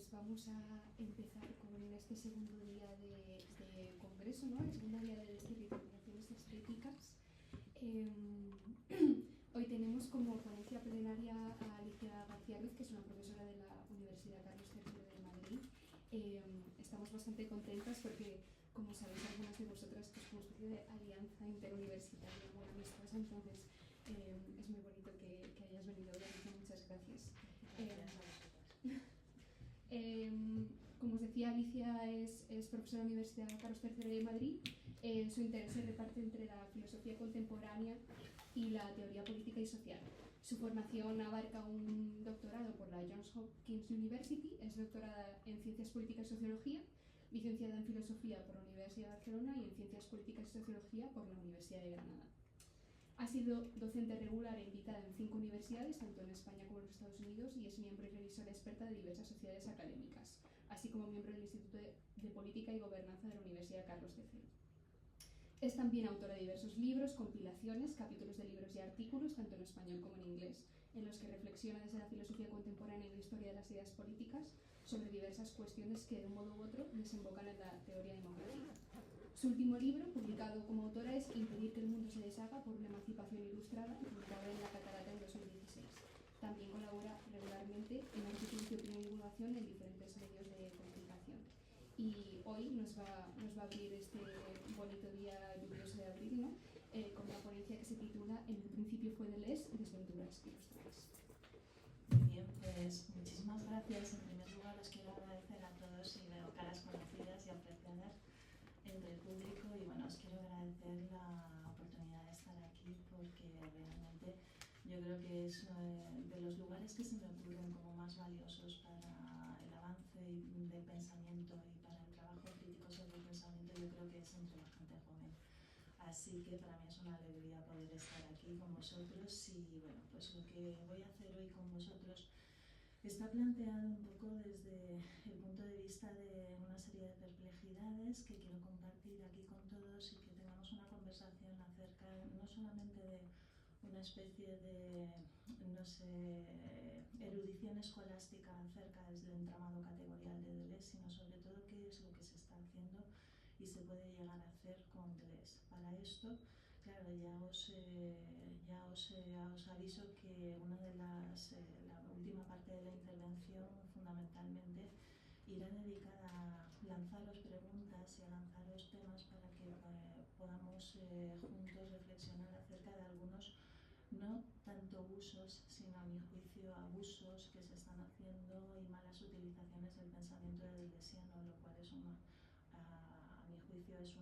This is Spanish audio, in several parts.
pues vamos a empezar con este segundo día de congreso, ¿no? El segundo día de destirritorializaciones estéticas. Hoy tenemos como ponencia plenaria a Alicia García Ruiz, que es una profesora de la Universidad Carlos III de Madrid. Estamos bastante contentas porque, como sabéis algunas de vosotras, pues como especie de alianza interuniversitaria muy amistosa, entonces es muy bonito que hayas venido hoy, Alicia, muchas gracias. Como os decía, Alicia es profesora de la Universidad Carlos III de Madrid. Su interés se reparte entre la filosofía contemporánea y la teoría política y social. Su formación abarca un doctorado por la Johns Hopkins University, es doctorada en Ciencias Políticas y Sociología, licenciada en Filosofía por la Universidad de Barcelona y en Ciencias Políticas y Sociología por la Universidad de Granada. Ha sido docente regular e invitada en 5 universidades, tanto en España como en los Estados Unidos, y es miembro y revisora experta de diversas sociedades académicas, así como miembro del Instituto de Política y Gobernanza de la Universidad Carlos III. Es también autora de diversos libros, compilaciones, capítulos de libros y artículos, tanto en español como en inglés, en los que reflexiona desde la filosofía contemporánea y la historia de las ideas políticas sobre diversas cuestiones que de un modo u otro desembocan en la teoría democrática. Su último libro, publicado como autora, es Impedir que el mundo se deshaga por una emancipación ilustrada, publicado en La Catarata en 2016. También colabora regularmente en artículos de opinión y divulgación en diferentes medios de comunicación. Y hoy nos va a abrir este bonito día lluvioso de abril, ¿no? Con una ponencia que se titula En el principio fue Deleuze, desventuras ilustradas. Muy bien, pues muchísimas gracias. En primer lugar, os quiero agradecer a todos y veo caras conocidas y apreciadas entre el público, y bueno, os quiero agradecer la oportunidad de estar aquí porque realmente yo creo que es de los lugares que se me ocurren como más valiosos para el avance del pensamiento y para el trabajo crítico sobre el pensamiento. Yo creo que es entre la gente joven. Así que para mí es una alegría poder estar aquí con vosotros, y bueno, pues lo que voy a hacer hoy con vosotros está planteado un poco desde el punto de vista de una serie de perplejidades que quiero compartir aquí con todos, y que tengamos una conversación acerca no solamente de una especie de, no sé, erudición escolástica acerca del entramado categorial de Deleuze, sino sobre todo qué es lo que se está haciendo y se puede llegar a hacer con Deleuze. Para esto, claro, ya os aviso que una de la última parte de la intervención fundamentalmente irá dedicada a lanzaros preguntas y a lanzaros temas para que podamos juntos reflexionar acerca de algunos, no tanto usos, sino a mi juicio abusos que se están haciendo y malas utilizaciones del pensamiento de deleuziano, lo cual es a mi juicio es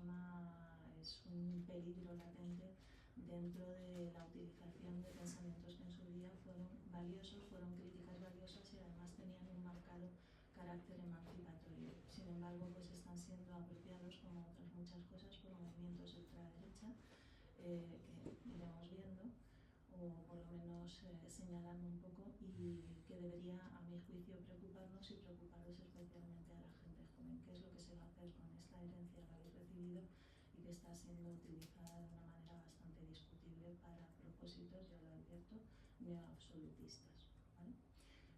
un peligro latente dentro de la utilización de pensamientos que en su día fueron valiosos, fueron críticas valiosas y además tenían un marcado carácter emancipatorio. Sin embargo, pues están siendo apropiados, como otras muchas cosas, por movimientos de ultraderecha que iremos viendo, o por lo menos señalando un poco, y que debería, a mi juicio, preocuparnos y preocuparos especialmente a la gente joven. ¿Qué es lo que se va a hacer con esta herencia que habéis recibido y que está siendo utilizada de una manera bastante discutible para propósitos, ya lo advierto, neoabsolutistas? ¿Vale?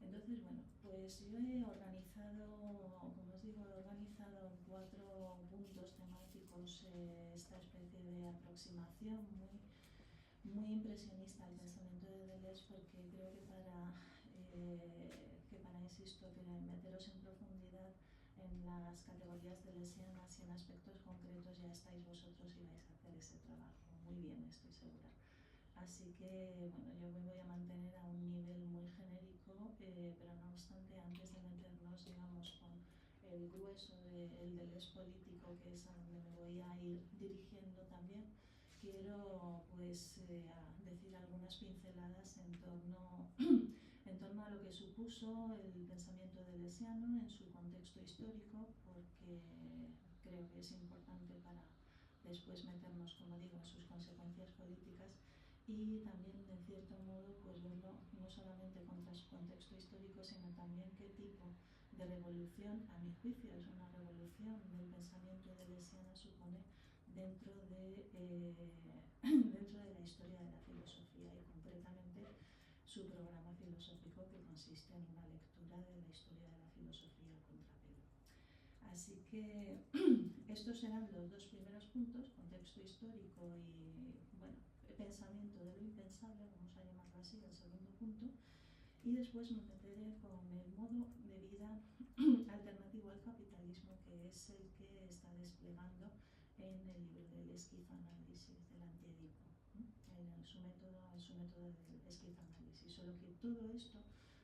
Entonces, bueno, pues yo he organizado, como os digo, en 4 puntos temáticos esta especie de aproximación muy impresionista al pensamiento de Deleuze, porque creo que insisto, que meteros en profundidad en las categorías deleuzianas y en aspectos concretos ya estáis vosotros y vais a hacer ese trabajo muy bien, estoy segura. Así que, bueno, yo me voy a mantener a un nivel muy genérico, pero no obstante, antes de meternos, digamos, con el grueso del Deleuze político, que es a donde me voy a ir dirigiendo también, quiero pues decir algunas pinceladas en torno a lo que supuso el pensamiento deleuziano en su contexto histórico, porque creo que es importante para después meternos, como digo, en sus consecuencias políticas, y también, en cierto modo, pues verlo no solamente contra su contexto histórico, sino también qué tipo de revolución, a mi juicio es una revolución del pensamiento deleuziano, supone dentro de la historia de la filosofía, y concretamente su programa filosófico, que consiste en una lectura de la historia de la filosofía a contrapelo. Así que estos serán los dos primeros puntos, contexto histórico y bueno, pensamiento de lo impensable, vamos a llamarlo así, el segundo punto, y después me meteré con el modo de vida alternativo al capitalismo, que es el que está desplegando en el libro del esquizoanálisis del Antiedipo, en su método del esquizoanálisis. Solo que todo esto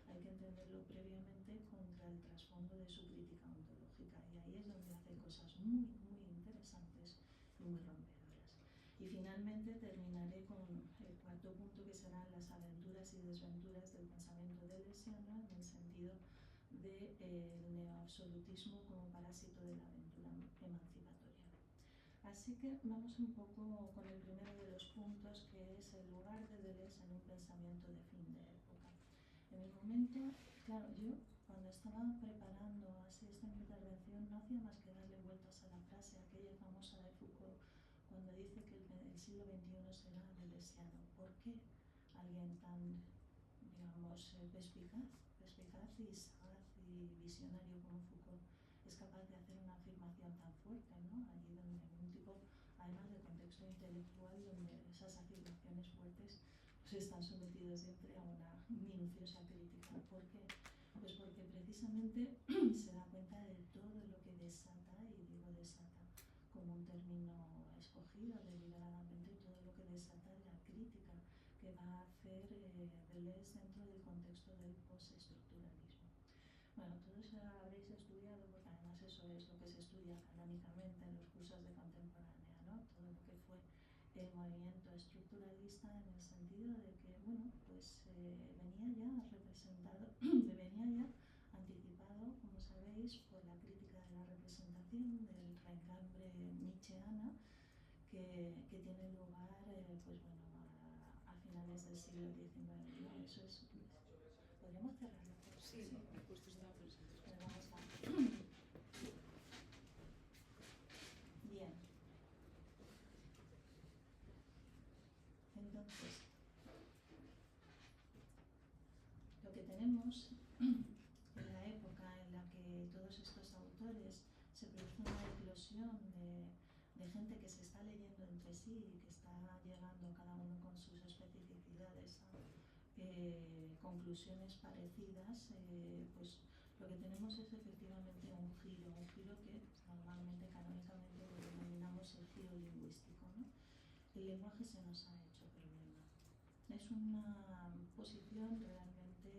hay que entenderlo previamente contra el trasfondo de su crítica ontológica, y ahí es donde hace cosas muy, muy interesantes y muy rompedoras. Y finalmente terminaré con el cuarto punto, que serán las aventuras y desventuras del pensamiento deleuziano, en el sentido del neoabsolutismo como parásito de la aventura emancipatoria. Así que vamos un poco con el primero de los puntos, que es el lugar de Deleuze en un pensamiento de fin de época. En el momento, claro, yo cuando estaba preparando así esta intervención no hacía más que darle vueltas a la frase aquella famosa de Foucault, cuando dice que el siglo XXI será deleuziano. ¿Por qué alguien tan, digamos, perspicaz y sagaz y visionario como Foucault es capaz de hacer una afirmación tan fuerte, ¿no? Allí donde un tipo, además del contexto intelectual, donde esas afirmaciones fuertes pues están sometidos siempre a una minuciosa crítica? ¿Por qué? Pues porque precisamente se da cuenta de todo lo que desata, y digo desata como un término escogido deliberadamente, todo lo que desata la crítica que va a hacer Deleuze dentro del contexto del postestructuralismo. Bueno, todo eso habréis estudiado, porque además eso es lo que se estudia canónicamente en los cursos de contemporánea, ¿no? Todo lo que fue el movimiento estructuralista, en el sentido de que, bueno, pues venía ya representado, venía ya anticipado, como sabéis, por la crítica de la representación, del reencambre nietzscheana, que tiene lugar, pues bueno, a finales del siglo XIX, ¿no? Eso es. ¿Podríamos cerrarlo? Sí, justo estaba pensando. Vamos a. Bien. Entonces, lo que tenemos en la época en la que todos estos autores se produce una eclosión de gente que se está leyendo entre sí y que está llegando cada uno con sus especificidades a conclusiones parecidas, pues lo que tenemos es efectivamente un giro que normalmente canónicamente lo denominamos el giro lingüístico, ¿no? El lenguaje se nos ha hecho problema. Es una posición realmente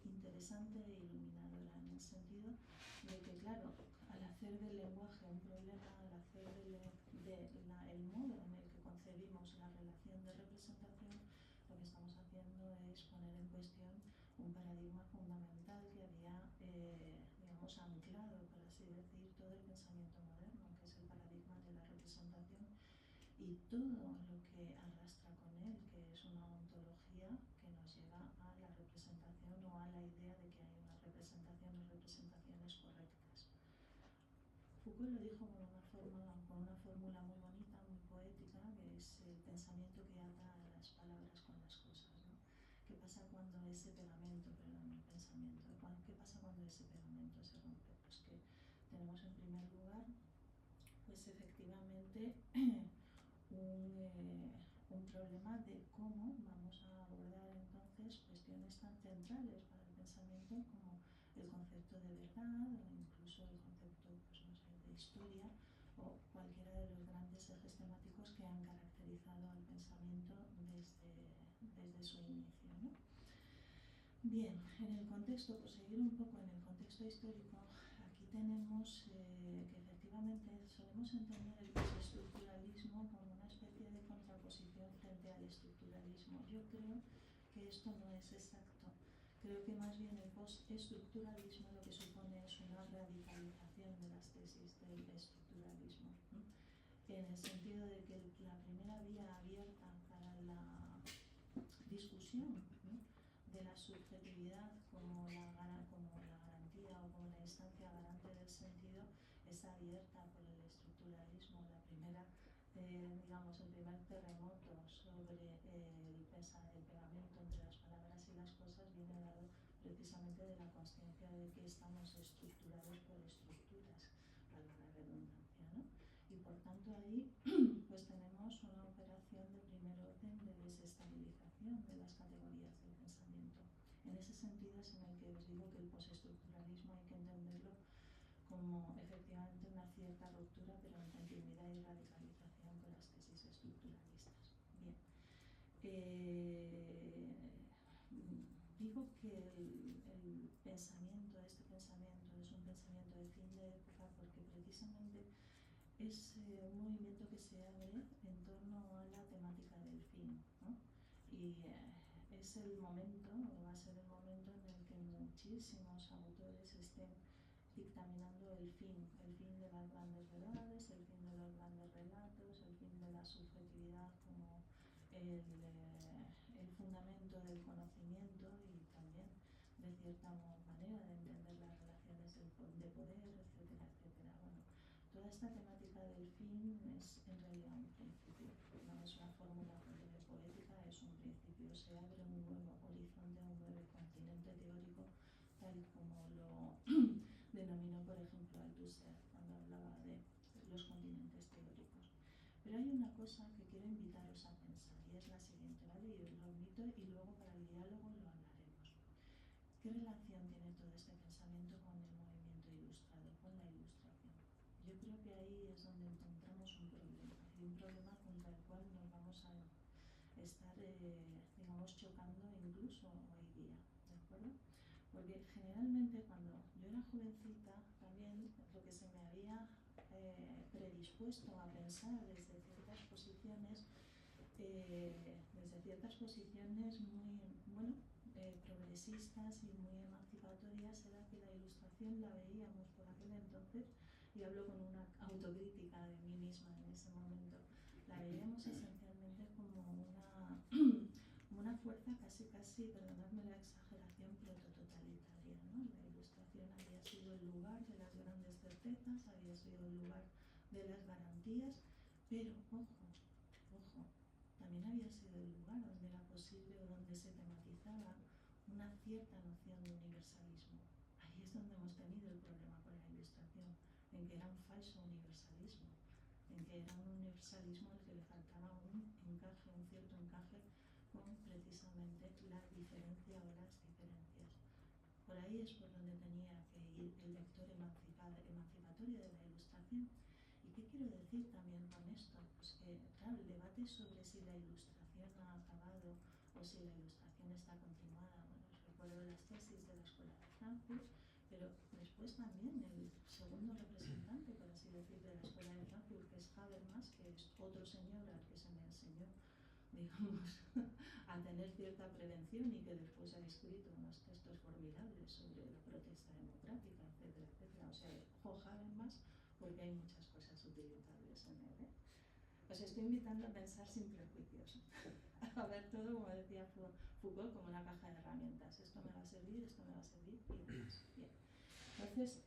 interesante e iluminadora, en el sentido de que, claro, al hacer del lenguaje un problema, al hacer el modo en el que concebimos la relación de representación, lo que estamos haciendo es poner en cuestión un paradigma fundamental que había, digamos, anclado, por así decir, todo el pensamiento moderno, que es el paradigma de la representación y todo lo que arrastra con él, que es una ontología que nos lleva a la representación o a la idea de que hay una representación o representaciones correctas. Foucault lo dijo con una fórmula muy bonita, muy poética, que es el pensamiento que ata las palabras con las cosas, ¿no? ¿Qué pasa cuando ese pegamento, el pensamiento, qué pasa cuando ese pegamento se rompe? Pues que tenemos en primer lugar, pues efectivamente, un problema de cómo vamos a abordar entonces cuestiones tan centrales para el pensamiento como el concepto de verdad, o incluso el concepto, pues no sé, de historia, o cualquiera de los grandes ejes temáticos que han caracterizado al pensamiento desde su inicio, ¿no? Bien, en el contexto, por seguir un poco en el contexto histórico, aquí tenemos que efectivamente solemos entender el postestructuralismo como una especie de contraposición frente al estructuralismo. Yo creo que esto no es exacto. Creo que más bien el postestructuralismo lo que supone es una radicalización de las tesis del estructuralismo, ¿no? En el sentido de que la primera vía abierta para la discusión, ¿no?, de la subjetividad como la garantía o como la instancia garante del sentido está abierta por el estructuralismo. La primera, digamos, el primer terremoto sobre el las cosas viene dado precisamente de la consciencia de que estamos estructurados por estructuras, valga la redundancia, ¿no? Y por tanto ahí pues tenemos una operación de primer orden de desestabilización de las categorías del pensamiento. En ese sentido es en el que os digo que el postestructuralismo hay que entenderlo como efectivamente una cierta ruptura, pero en continuidad y radicalización con las tesis estructuralistas. Bien. Digo que el pensamiento, este pensamiento es un pensamiento de fin de época porque precisamente es un movimiento que se abre en torno a la temática del fin, ¿no? Y es el momento, o va a ser el momento en el que muchísimos autores estén dictaminando el fin de las grandes verdades, el fin de los grandes relatos, el fin de la subjetividad como el fundamento del conocimiento y también de cierta manera de entender las relaciones de poder, etcétera, etcétera. Bueno, toda esta temática del fin es en realidad un principio, no es una fórmula poética, es un principio. Se abre un nuevo horizonte, un nuevo continente teórico, tal como lo denominó, por ejemplo, Althusser cuando hablaba de los continentes teóricos. Pero hay una cosa que quiero invitaros a pensar y es la siguiente, ¿vale? Y os lo invito y luego para el diálogo lo hablaremos. ¿Qué relación tiene todo este pensamiento con el movimiento ilustrado, con la ilustración? Yo creo que ahí es donde encontramos un problema, y un problema contra el cual nos vamos a estar, digamos, chocando incluso hoy día, ¿de acuerdo? Porque generalmente cuando yo era jovencita también lo que se me había predispuesto a pensar desde ciertas posiciones muy, bueno, progresistas y muy emancipatorias era que la ilustración la veíamos por aquel entonces, y hablo con una autocrítica de mí misma en ese momento, la veíamos esencialmente como una fuerza casi, perdonadme la exageración, protototalitaria, ¿no? La ilustración había sido el lugar de las grandes certezas, había sido el lugar de las garantías, pero ojo, también había sido el lugar donde era posible o donde se tematizaba una cierta noción de universalismo. Ahí es donde hemos tenido el problema con la ilustración, en que era un falso universalismo, en que era un universalismo al que le faltaba un encaje, un cierto encaje con precisamente la diferencia o las diferencias. Por ahí es por donde tenía que ir el vector emancipatorio de la ilustración. ¿Y qué quiero decir también con esto? Pues que, claro, el debate sobre si la ilustración ha acabado o si la ilustración está continuada, bueno, os recuerdo las tesis de la Escuela de Frankfurt, pero después también el segundo representante, por así decir, de la Escuela de Frankfurt, que es Habermas, que es otro señor al que se me enseñó, digamos, a tener cierta prevención y que después ha escrito unos textos formidables sobre la protesta democrática, etcétera, etcétera. O sea, ojo Habermas, porque hay muchas cosas utilizables en él, ¿eh? Os estoy invitando a pensar sin prejuicios, a ver todo, como decía Foucault, como una caja de herramientas. Esto me va a servir, esto me va a servir y demás. Bien. Entonces,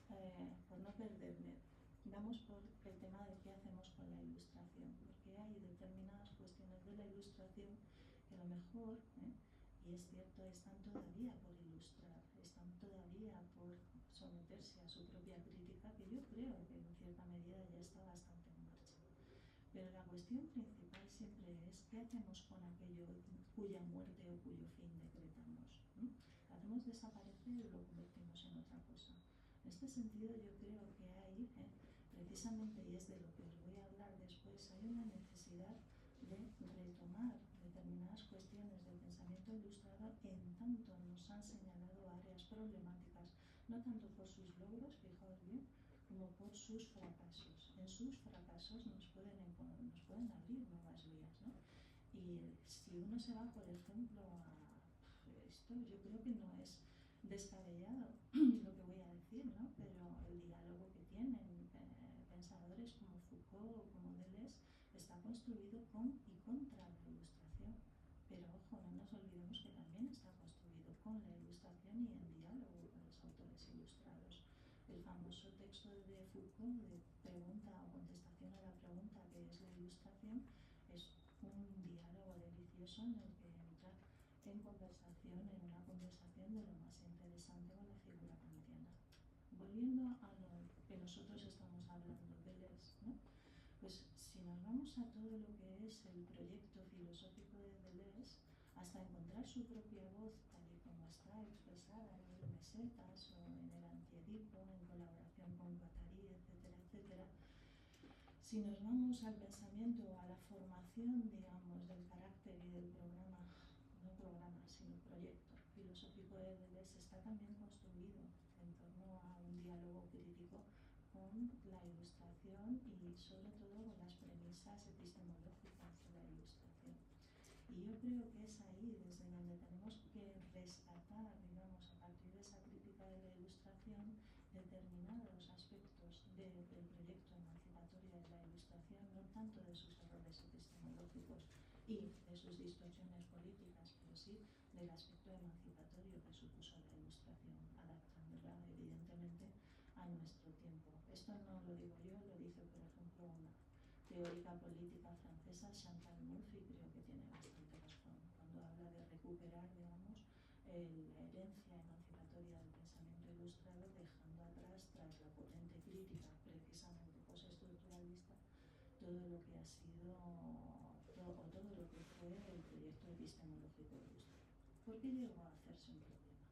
por no perderme, vamos por el tema de qué hacemos con la ilustración, porque hay determinadas cuestiones de la ilustración que a lo mejor, y es cierto, están todavía por ilustrar, están todavía por someterse a su propia crítica, que yo creo que en cierta medida ya está bastante en marcha. Pero la cuestión principal siempre es qué hacemos con aquello cuya muerte o cuyo fin decretamos, ¿no? Lo hacemos desaparecer o lo convertimos en otra cosa. En este sentido yo creo que hay, precisamente, y es de lo que os voy a hablar después, hay una necesidad de retomar determinadas cuestiones del pensamiento ilustrador en tanto nos han señalado áreas problemáticas, no tanto por sus logros, fijaos bien, como por sus fracasos. En sus fracasos nos pueden abrir nuevas vías, ¿no? Y si uno se va, por ejemplo, a esto, yo creo que no es descabellado lo que voy a decir, ¿no? Pero el diálogo que tienen pensadores como Foucault o como Deleuze está construido con y contra la ilustración. Pero ojo, no nos olvidemos que también está construido con la ilustración y en diálogo con los autores ilustrados. El famoso texto de Foucault de pregunta o contestación a la pregunta ¿qué es la ilustración? Es un diálogo delicioso en el que entra en conversación, en una conversación de lo más interesante con la figura kantiana. Volviendo a lo que nosotros estamos hablando, Deleuze, ¿no? Pues si nos vamos a todo lo que es el proyecto filosófico de Deleuze, hasta encontrar su propia voz tal y como está expresada en el Mesetas o en el Antiedipo, en colaboración con Guattari, etcétera, etcétera, si nos vamos al pensamiento, a la formación, digamos, del carácter y del programa, no programa, sino proyecto filosófico de Deleuze, está también construido en torno a un diálogo crítico con la Ilustración y sobre todo con las premisas epistemológicas de la Ilustración. Y yo creo que es ahí desde donde tenemos que rescatar, digamos, a partir de esa crítica de la Ilustración, determinados aspectos del proyecto emancipatorio de la Ilustración, no tanto de sus errores epistemológicos y de sus distorsiones políticas, pero sí del aspecto emancipatorio que supuso la Ilustración, adaptándola evidentemente a nuestro tiempo. Esto no lo digo yo, lo dice por ejemplo una teórica política francesa, Chantal Mouffe, y creo que tiene bastante razón cuando habla de recuperar, digamos, la herencia emancipatoria del pensamiento ilustrado, dejando atrás, tras la potente crítica precisamente postestructuralista, todo lo que ha sido, todo lo que fue el proyecto epistemológico ilustrado. ¿Por qué llegó a hacerse un problema?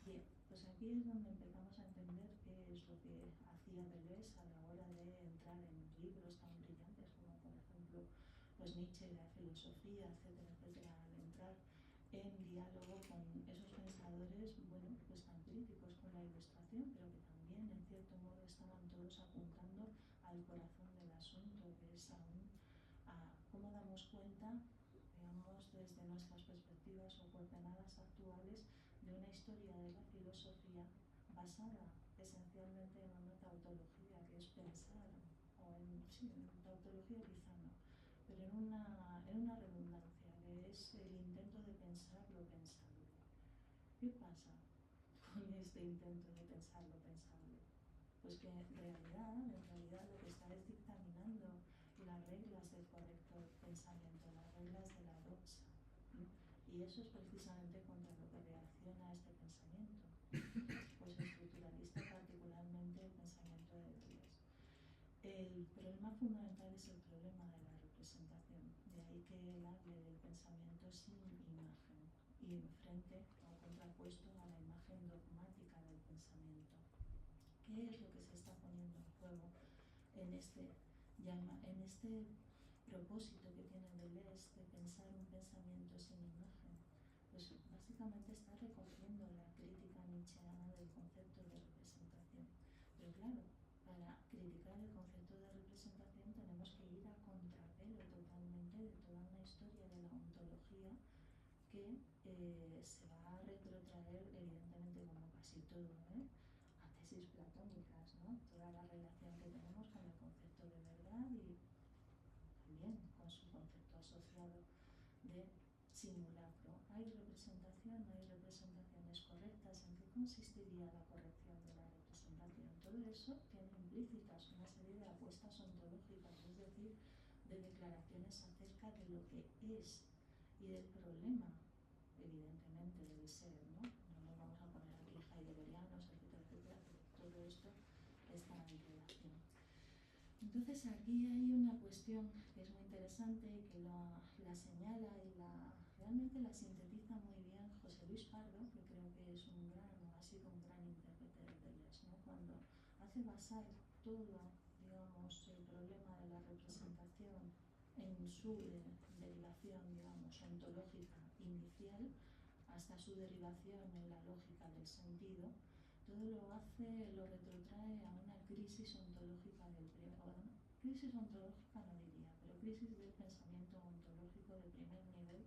Bien, pues aquí es donde empezamos a entender qué es lo que hacía Deleuze a la hora de entrar en libros tan brillantes como por ejemplo pues Nietzsche, la filosofía, etcétera, etcétera, al entrar en diálogo con esos pensadores, bueno, pues tan críticos con la Ilustración, pero que también en cierto modo estaban todos apuntando al corazón del asunto, que es aún a cómo damos cuenta, digamos, desde nuestras perspectivas o coordenadas actuales, de una historia de la filosofía basada esencialmente en una tautología, que es pensar, o en tautología quizá no, pero en una redundancia, que es el intento de pensar lo pensable. ¿Qué pasa con este intento de pensar lo pensable? Pues que en realidad lo que está es dictaminando las reglas del correcto pensamiento, las reglas de la doxa, ¿no? Y eso es precisamente contra lo que reacciona este pensamiento, pues estructuralista, particularmente el pensamiento de Deleuze. El problema fundamental es el problema de la representación, de ahí que él hable del pensamiento sin imagen y frente o contrapuesto a la imagen dogmática del pensamiento. ¿Qué es lo que se está poniendo en juego en este propósito que tiene Deleuze de pensar un pensamiento sin imagen? Pues básicamente está recogiendo la crítica nietzscheana del concepto de representación. Pero claro, para criticar el concepto de representación tenemos que ir a contrapelo totalmente de toda una historia de la ontología que se va a retrotraer, evidentemente, como casi todo, a tesis platónicas, ¿no? Toda la relación que tenemos con el concepto de verdad y también con su concepto asociado de simulacro. ¿Hay representaciones correctas? ¿En qué consistiría la corrección de la representación? Todo eso tiene implícitas una serie de apuestas ontológicas, es decir, de declaraciones acerca de lo que es y del problema, evidentemente, del ser, ¿no? No nos vamos a poner aquí heideggerianos, etcétera, etcétera, pero todo esto está en relación. Entonces aquí hay una cuestión que es muy interesante y que la señala y realmente la sintetiza muy bien José Luis Pardo, que creo que es un gran, o ha sido un gran intérprete de Deleuze, ¿no? Cuando hace basar todo, digamos, el problema de la representación en su derivación, digamos, ontológica inicial, hasta su derivación en la lógica del sentido, todo lo retrotrae a una crisis ontológica crisis ontológica no diría, pero crisis del pensamiento ontológico de primer nivel,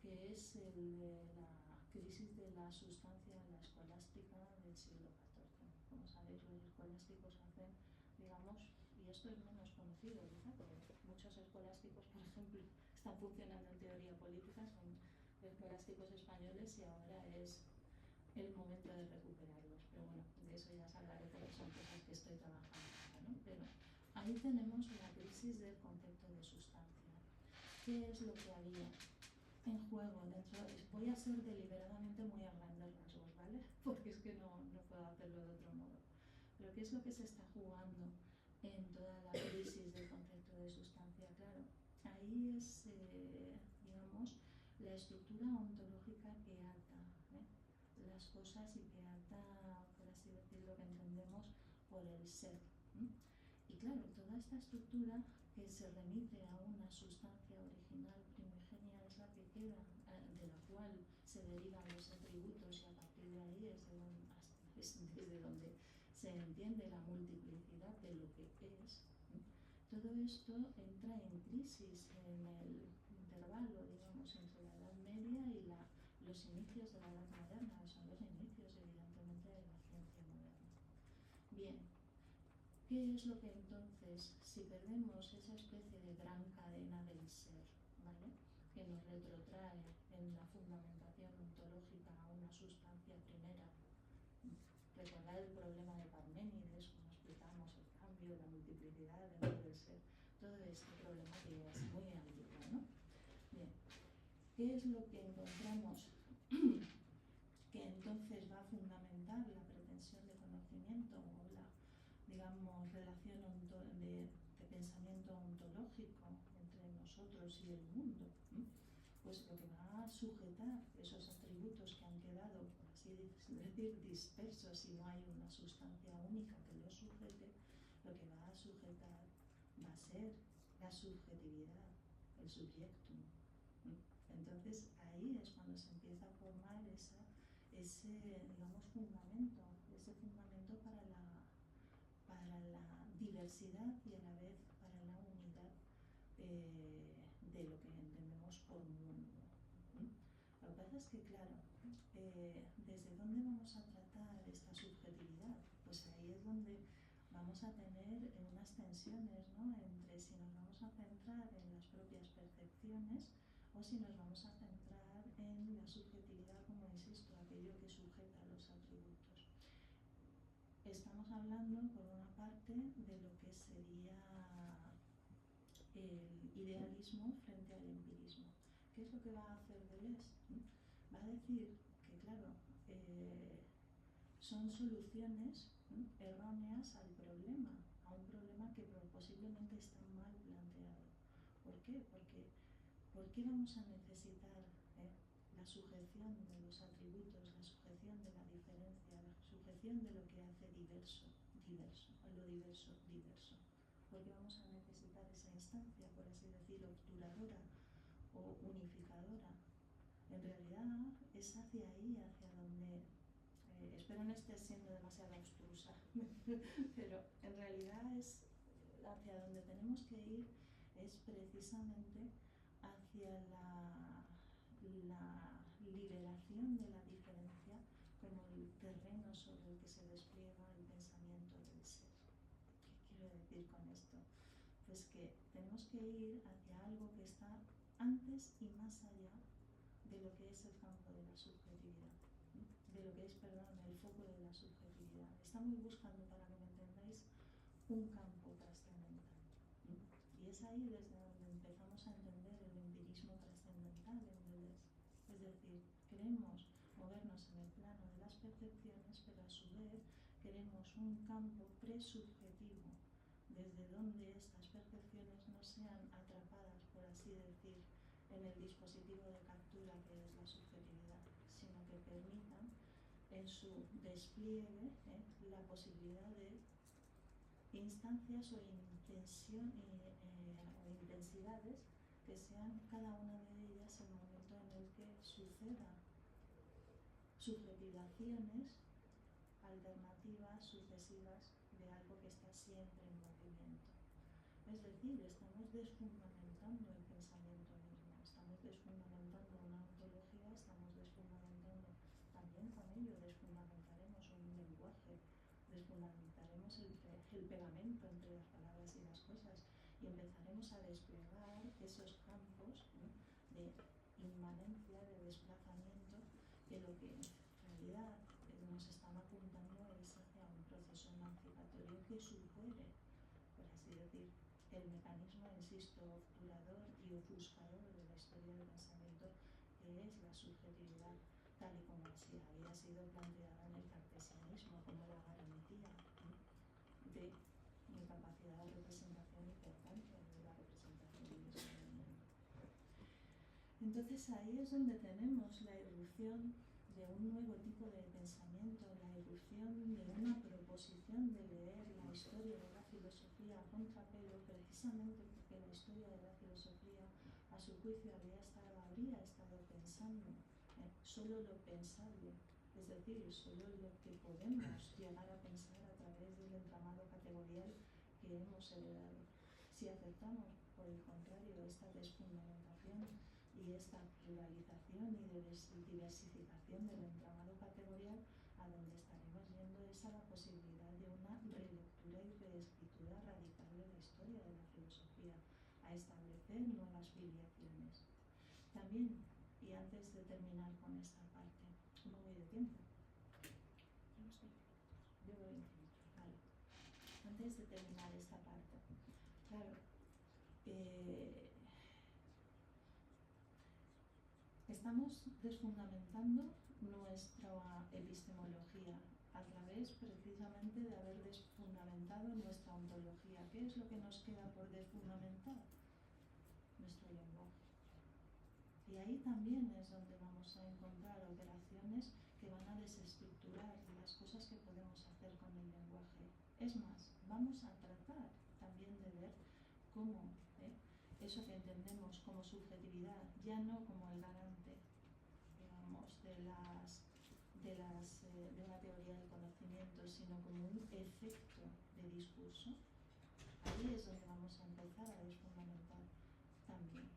que es el de la crisis de la sustancia en la escolástica del siglo XIV. Como sabéis, los escolásticos hacen, digamos, y esto es menos conocido quizá, pero muchos escolásticos, por ejemplo, están funcionando en teoría política, son escolásticos españoles y ahora es el momento de recuperarlos, pero bueno, de eso ya os hablaré porque son cosas que estoy trabajando ahora, ¿no? Pero ahí tenemos la crisis del concepto de sustancia. ¿Qué es lo que había en juego luego, voy a ser deliberadamente muy a grandes rasgos, ¿vale? Porque es que no puedo hacerlo de otro modo. Pero ¿qué es lo que se está jugando en toda la crisis del concepto de sustancia? Claro, ahí es, digamos, la estructura ontológica que ata las cosas y que ata, por así decirlo, que entendemos por el ser. Y claro, toda esta estructura que se remite a una sustancia original primigenia es la que queda, de la cual se derivan los atributos, y a partir de ahí es desde donde se entiende la multiplicidad de lo que es. Todo esto entra en crisis en el intervalo, digamos, entre la Edad Media y los inicios de la Edad Moderna, son los inicios, evidentemente, de la ciencia moderna. Bien, ¿qué es lo que entonces, si perdemos esa especie de gran cadena del ser, ¿vale?, que nos retrotrae en la fundamentación ontológica a una sustancia primera? Recordad el problema de Parménides, como explicamos el cambio, la multiplicidad dentro del ser, todo este problema que es muy antiguo, ¿no? Bien, ¿qué es lo que encontramos que entonces va a fundamentar la pretensión de conocimiento o la, digamos, relación de pensamiento ontológico entre nosotros y el mundo? Pues lo que va a sujetar esos atributos que han quedado, por así decir, dispersos y no hay una sustancia única que los sujete, lo que va a sujetar va a ser la subjetividad, el subjectum. Entonces ahí es cuando se empieza a formar ese, digamos, fundamento, ese fundamento para la diversidad y a la vez para la unidad de lo que entendemos por mundo. Lo que pasa es que, claro, ¿desde dónde vamos a tratar esta subjetividad? Pues ahí es donde vamos a tener unas tensiones, ¿no?, entre si nos vamos a centrar en las propias percepciones o si nos vamos a centrar en la subjetividad, como insisto, aquello que sujeta los atributos. Estamos hablando, por una parte, de lo que sería el idealismo frente al empirismo. ¿Qué es lo que va a hacer Deleuze? Va a decir que, claro, son soluciones erróneas al problema, a un problema que posiblemente está mal planteado. ¿Por qué? Porque ¿por qué vamos a necesitar la sujeción de los atributos, la sujeción de la diferencia, la sujeción de lo que hace diverso, lo diverso, diverso? ¿Por qué vamos a necesitar esa instancia, por así decirlo, obturadora o unificadora? En realidad es hacia ahí, hacia donde, espero no esté siendo demasiado abstrusa, pero en realidad es hacia donde tenemos que ir, es precisamente hacia la liberación de la diferencia como el terreno sobre el que se despliega el pensamiento del ser. ¿Qué quiero decir con esto? Pues que tenemos que ir hacia algo que está antes y más allá de lo que es el campo de la subjetividad, de lo que es, perdón, el foco de la subjetividad. Estamos buscando, para que me entendáis, un campo trascendental. Y es ahí desde donde empezamos a entender el empirismo trascendental en Deleuze. Es decir, queremos movernos en el plano de las percepciones, pero a su vez queremos un campo presubjetivo, desde donde estas percepciones no sean atrapadas, por así decir, en el dispositivo de captura que es la subjetividad, sino que permitan en su despliegue la posibilidad de instancias o intensidades que sean cada una de ellas el momento en el que suceda subjetivaciones alternativas, sucesivas, de algo que está siempre en movimiento. Es decir, estamos desfundamentando el pensamiento mismo, estamos desfundamentando una ontología, estamos desfundamentando también con ello, desfundamentaremos un lenguaje, desfundamentaremos el pegamento entre las palabras y las cosas y empezaremos a desplegar esos campos de inmanencia, de desplazamiento, que lo que en realidad nos están apuntando es hacia un proceso emancipatorio que supere, por así decir, el mecanismo, insisto, obturador y ofuscador de la historia del pensamiento, que es la subjetividad tal y como así había sido planteada en el cartesianismo como la garantía de mi capacidad de representación y por tanto de la representación misma del mundo. Entonces ahí es donde tenemos la irrupción de un nuevo tipo de pensamiento, la irrupción de una proposición de leer la historia de la filosofía a contrapelo, precisamente porque la historia de la filosofía, a su juicio, habría estado pensando solo lo pensable, es decir, solo lo que podemos llegar a pensar a través del entramado categorial que hemos heredado. Si aceptamos, por el contrario, esta desfundamentación y esta pluralización y diversificación del entramado categorial, a donde estaremos yendo es a la posibilidad de una relectura y reescritura radical de la historia de la filosofía, a establecer nuevas filiaciones. También, y antes de terminar con esta parte, ¿cómo voy de tiempo? Yo voy en tiempo, vale. Antes de terminar esta parte, claro, estamos desfundamentando nuestra epistemología a través precisamente de haber desfundamentado nuestra ontología. ¿Qué es lo que nos queda por desfundamentar? Nuestro lenguaje. Y ahí también es donde vamos a encontrar operaciones que van a desestructurar las cosas que podemos hacer con el lenguaje. Es más, vamos a tratar también de ver cómo eso que entendemos como subjetividad, ya no como el garante, digamos, de una teoría del conocimiento, sino como un efecto de discurso, ahí es donde vamos a empezar a desfundamentar también.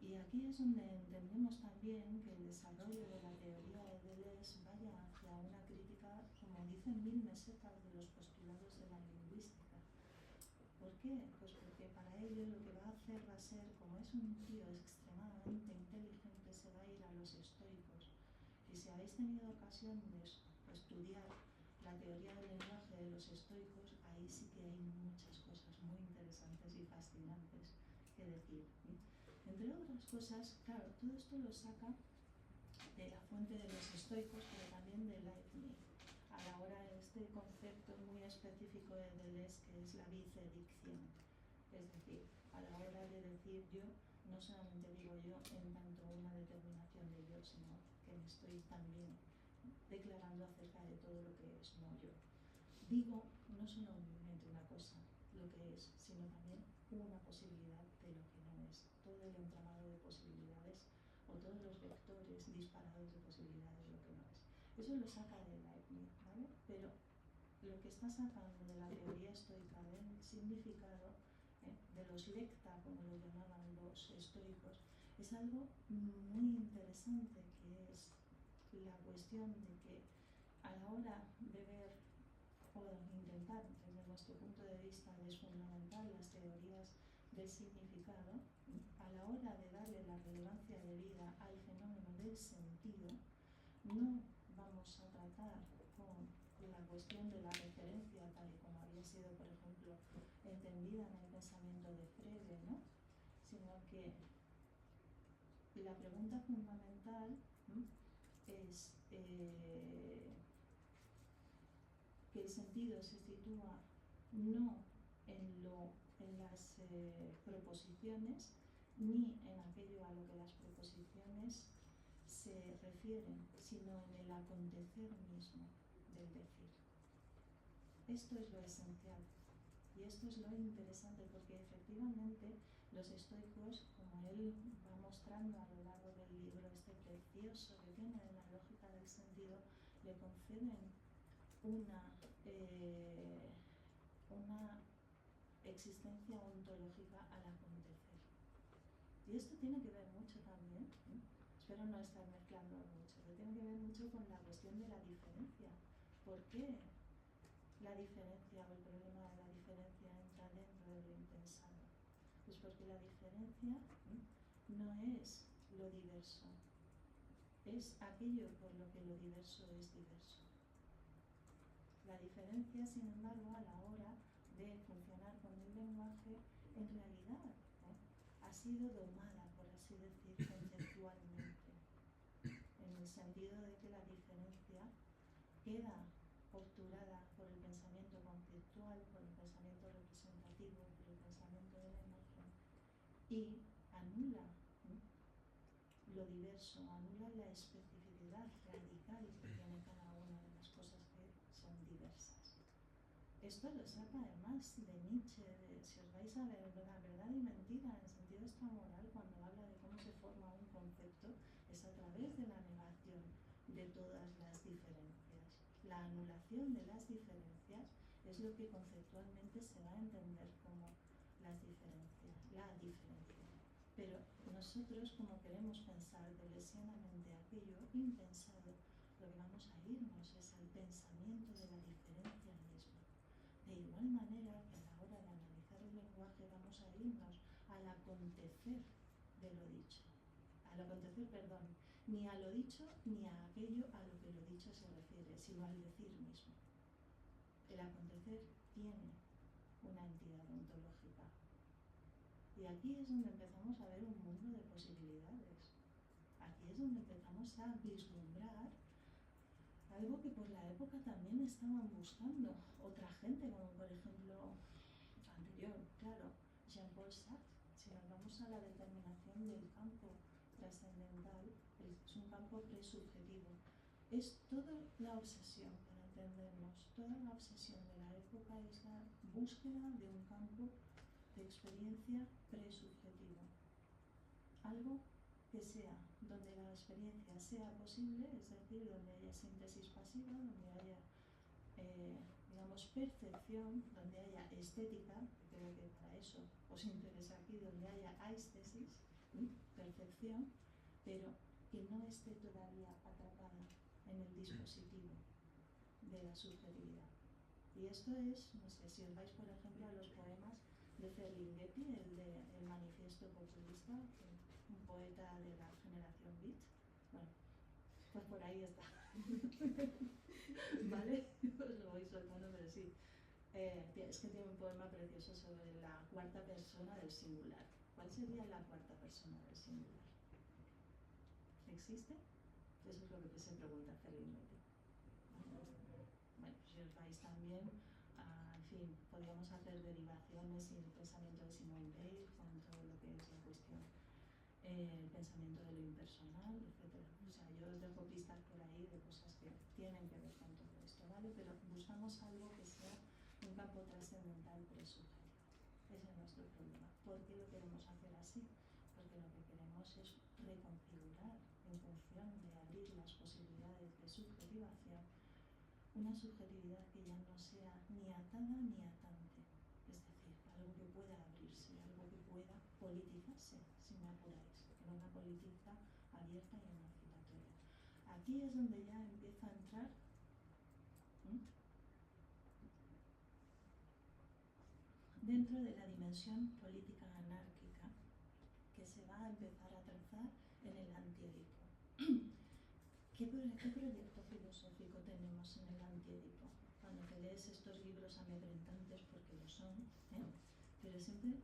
Y aquí es donde entendemos también que el desarrollo de la teoría de Deleuze vaya hacia una crítica, como dicen Mil Mesetas, de los postulados de la lingüística. ¿Por qué? Pues porque para ello lo que va a hacer va a ser, como es un tío extremadamente inteligente, se va a ir a los estoicos. Y si habéis tenido ocasión de estudiar la teoría del lenguaje de los estoicos, ahí sí que hay muchas cosas muy interesantes y fascinantes que decir. Entre otras cosas, claro, todo esto lo saca de la fuente de los estoicos, pero también de Leibniz, a la hora de este concepto muy específico de Deleuze, que es la vicedicción. Es decir, a la hora de decir yo, no solamente digo yo en tanto una determinación de yo, sino que me estoy también declarando acerca de todo lo que es no yo. Digo no solamente una cosa, lo que es, sino también una posibilidad de lo que no es. Todo el entramado de posibilidades o todos los vectores disparados de posibilidades, lo que no es. Eso lo saca de Leibniz, ¿vale? Pero lo que está sacando de la teoría estoica del significado, de los lecta, como lo llamaban los estoicos, es algo muy interesante, que es la cuestión de que a la hora de ver o intentar, desde nuestro punto de vista, desfundamentar las teorías del significado, a la hora de darle la relevancia debida al fenómeno del sentido, no vamos a tratar con la cuestión de la referencia, tal y como había sido, por ejemplo, entendida en el pensamiento de Frege, ¿no? Sino que la pregunta fundamental es que el sentido se sitúa no en las proposiciones, ni en aquello a lo que las proposiciones se refieren, sino en el acontecer mismo del decir. Esto es lo esencial y esto es lo interesante, porque efectivamente los estoicos, como él va mostrando a lo largo del libro este precioso que tiene de la lógica del sentido, le conceden una existencia ontológica al acontecer. Y esto tiene que ver mucho también, espero no estar mezclando mucho, pero tiene que ver mucho con la cuestión de la diferencia. ¿Por qué la diferencia o el problema de la diferencia entra dentro de lo impensado? Pues porque la diferencia no es lo diverso, es aquello por lo que lo diverso es diverso. La diferencia, sin embargo, a la hora de funcionar con el lenguaje, en realidad ha sido domada, por así decir, conceptualmente. sentido de que la diferencia queda obturada por el pensamiento conceptual, por el pensamiento representativo, por el pensamiento de la imagen, y anula lo diverso, anula la especificidad radical que tiene cada una de las cosas que son diversas. Esto lo saca además de Nietzsche, si os vais a ver La verdad y mentira en sentido extramoral, cuando habla de cómo se forma un concepto, es a través de la negación de todas las diferencias. La anulación de las diferencias es lo que conceptualmente se va a entender como la diferencia. Pero nosotros, como queremos pensar delesianamente aquello impensado, lo que vamos a irnos es al pensamiento de la diferencia misma. De igual manera que a la hora de analizar el lenguaje vamos a irnos al acontecer de lo dicho. Al acontecer, perdón, ni a lo dicho ni a aquello a lo que lo dicho se refiere, sino al decir mismo. El acontecer tiene una entidad ontológica. Y aquí es donde empezamos a ver un mundo de posibilidades. Aquí es donde empezamos a vislumbrar algo que por la época también estaban buscando otra gente, como por ejemplo, anterior, claro, Jean-Paul Sartre. Si nos vamos a la determinación del campo trascendental, es un campo presubjetivo. Es toda la obsesión, para entendernos, toda la obsesión de la época es la búsqueda de un campo de experiencia presubjetivo. Algo que sea, donde la experiencia sea posible, es decir, donde haya síntesis pasiva, donde haya, digamos, percepción, donde haya estética, que creo que para eso os interesa aquí, donde haya aistesis, percepción, pero que no esté todavía atrapada en el dispositivo de la subjetividad. Y esto es, no sé, si os vais por ejemplo a los poemas de Ferlinghetti, el de El manifiesto populista, un poeta de la generación Beat, bueno, pues por ahí está. ¿Vale? Os lo voy soltando, pero sí. Es que tiene un poema precioso sobre la cuarta persona del singular. ¿Cuál sería la cuarta persona del singular? ¿Existe? Eso es lo que se pregunta Ferlinghetti. Bueno, si os vais también, en fin, podríamos hacer derivaciones y el pensamiento de Simone Weil con todo lo que es la cuestión, el pensamiento de lo impersonal, etc. O sea, yo os dejo pistas por ahí de cosas que tienen que ver con todo esto, ¿vale? Pero buscamos algo que sea un campo trascendental presubjetivo. Ese es nuestro problema. ¿Por qué lo queremos hacer así? Porque lo que queremos es reconfigurar en función de abrir las posibilidades de subjetivación una subjetividad que ya no sea ni atada ni atante, es decir, algo que pueda abrirse, algo que pueda politizarse, si me apuráis, en una política abierta y emancipatoria. Aquí es donde ya empieza a entrar dentro de la dimensión política anárquica que se va a empezar a trazar en el antiedipo. ¿Qué proyecto filosófico tenemos en el antiedipo? Cuando te lees estos libros amedrentantes, porque lo son, pero siempre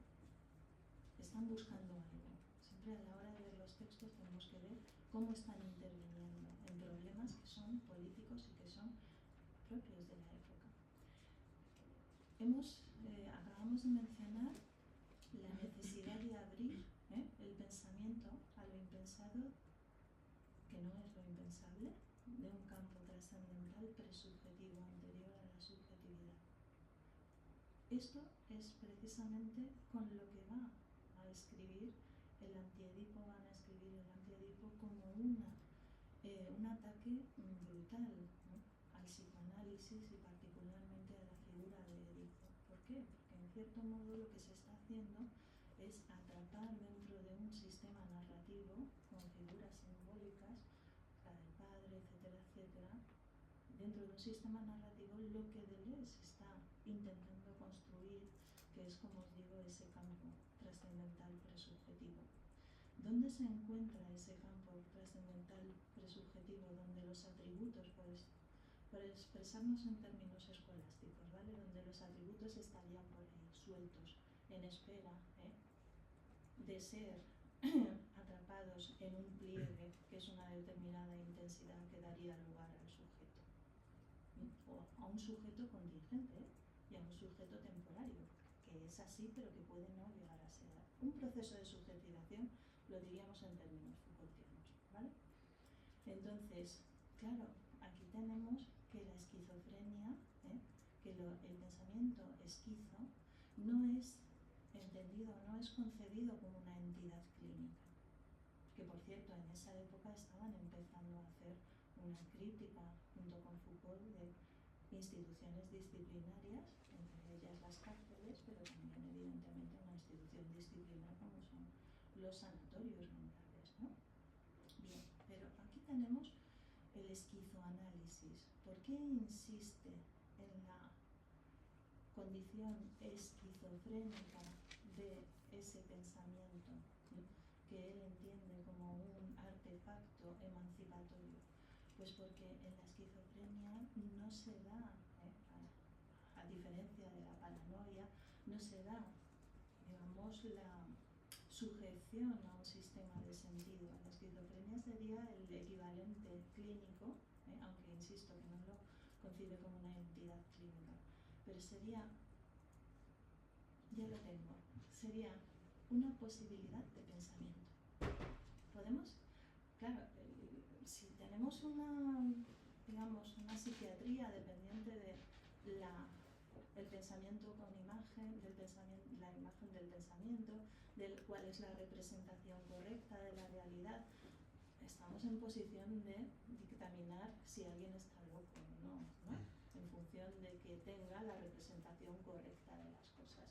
están buscando algo. Siempre a la hora de ver los textos tenemos que ver cómo están interviniendo en problemas que son políticos y que son propios de la época. Acabamos de mencionar la necesidad de abrir el pensamiento a lo impensado, que no es lo impensable, de un campo trascendental presubjetivo anterior a la subjetividad. Esto es precisamente con lo que va a escribir el antiedipo, van a escribir el antiedipo como un ataque brutal, ¿no?, al psicoanálisis y particularmente a la figura de Edipo. ¿Por qué? Porque en cierto modo lo que se está haciendo es atrapar dentro de un sistema narrativo con figuras simbólicas, la del padre, etcétera, etcétera. Dentro de un sistema narrativo lo que Deleuze está intentando construir, que es, como os digo, ese campo trascendental presubjetivo. ¿Dónde se encuentra ese campo trascendental presubjetivo? Donde los atributos, por expresarnos en términos escolásticos, ¿vale?, donde los atributos estarían por ahí sueltos, en espera de ser atrapados agrupados en un pliegue que es una determinada intensidad que daría lugar al sujeto. O a un sujeto contingente, y a un sujeto temporario, que es así pero que puede no llegar a ser. Un proceso de subjetivación lo diríamos en términos Foucaultianos, ¿vale? Entonces, claro, aquí tenemos que la esquizofrenia, que el pensamiento esquizo no es entendido, no es concebido como una entidad clínica. Que por cierto, en esa época estaban empezando a hacer una crítica junto con Foucault de instituciones disciplinarias, entre ellas las cárceles, pero también evidentemente una institución disciplinar como son los sanatorios mentales, ¿no? Bien, pero aquí tenemos el esquizoanálisis. ¿Por qué insiste en la condición esquizofrénica de ese pensamiento, ¿sí?, que él entiende como un artefacto emancipatorio? Pues porque en la esquizofrenia no se da, a diferencia de la paranoia, no se da, digamos, la sujeción a un sistema de sentido. La esquizofrenia sería el equivalente clínico, aunque insisto que no lo concibe como una entidad clínica, pero sería, ya lo tengo, sería una posibilidad de pensamiento. ¿Podemos? Claro, si tenemos una, digamos, una psiquiatría dependiente de el pensamiento con imagen, la imagen del pensamiento, del cuál es la representación correcta de la realidad, estamos en posición de dictaminar si alguien está loco o no, ¿no? En función de que tenga la representación correcta de las cosas.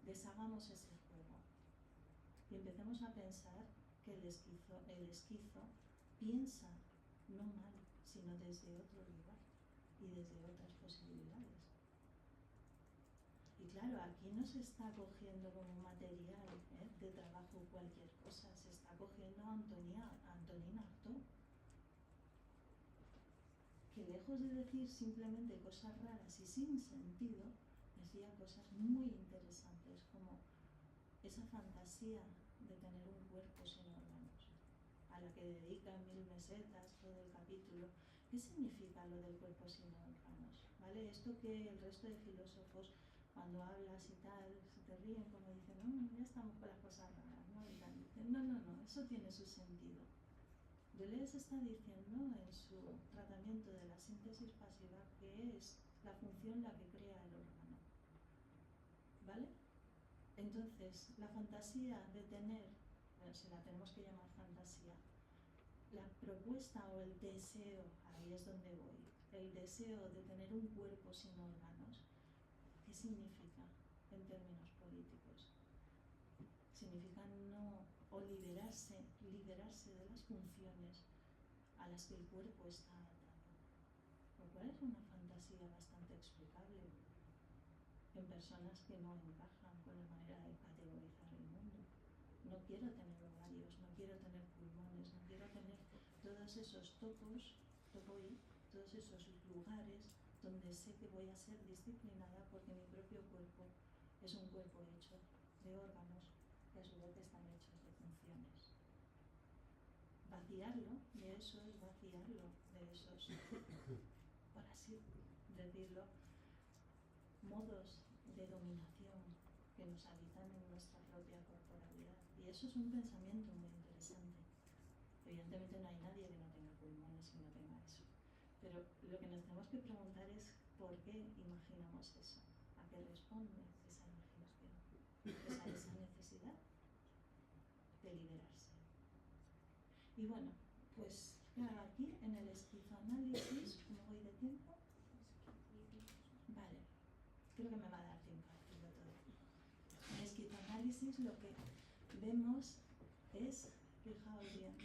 Deshagamos ese juego y empecemos a pensar que el esquizo piensa no mal, sino desde otro lugar y desde otras posibilidades. Y claro, aquí no se está cogiendo como material de trabajo cualquier cosa, se está cogiendo a Antonin Artaud, que lejos de decir simplemente cosas raras y sin sentido, decía cosas muy interesantes, como esa fantasía de tener un cuerpo sin órganos, a la que dedica 1000 mesetas todo el capítulo. ¿Qué significa lo del cuerpo sin órganos? ¿Vale? Esto que el resto de filósofos, cuando hablas y tal, se te ríen como dicen, no, ya estamos con las cosas raras, ¿no? Y tal, dicen, no, eso tiene su sentido. Deleuze está diciendo en su tratamiento de la síntesis pasiva que es la función la que crea el órgano, ¿vale? Entonces, la fantasía de tener, bueno, si la tenemos que llamar fantasía, la propuesta o el deseo, ahí es donde voy, el deseo de tener un cuerpo sin órganos, ¿qué significa en términos políticos? Significa no, o liberarse de las funciones a las que el cuerpo está atado, lo cual es una fantasía bastante explicable en personas que no encajan con la manera de categorizar el mundo. No quiero tener ovarios, no quiero tener pulmones, no quiero tener todos esos todos esos lugares donde sé que voy a ser disciplinada porque mi propio cuerpo es un cuerpo hecho de órganos que a su vez están hechos de funciones. Vaciarlo de eso es vaciarlo de esos, por así decirlo, modos de dominación que nos habitan en nuestra propia corporalidad. Y eso es un pensamiento muy interesante. Evidentemente no hay nadie que no tenga pulmones y no tenga eso. Pero lo que nos tenemos que preguntar es ¿por qué imaginamos eso? ¿A qué responde esa imaginación? Pues a esa necesidad de liberarse. Y bueno, pues claro, aquí en el esquizoanálisis, ¿cómo voy de tiempo? Vale, creo que me va a dar tiempo a decirlo todo. En el esquizoanálisis lo que vemos es, fijaos bien,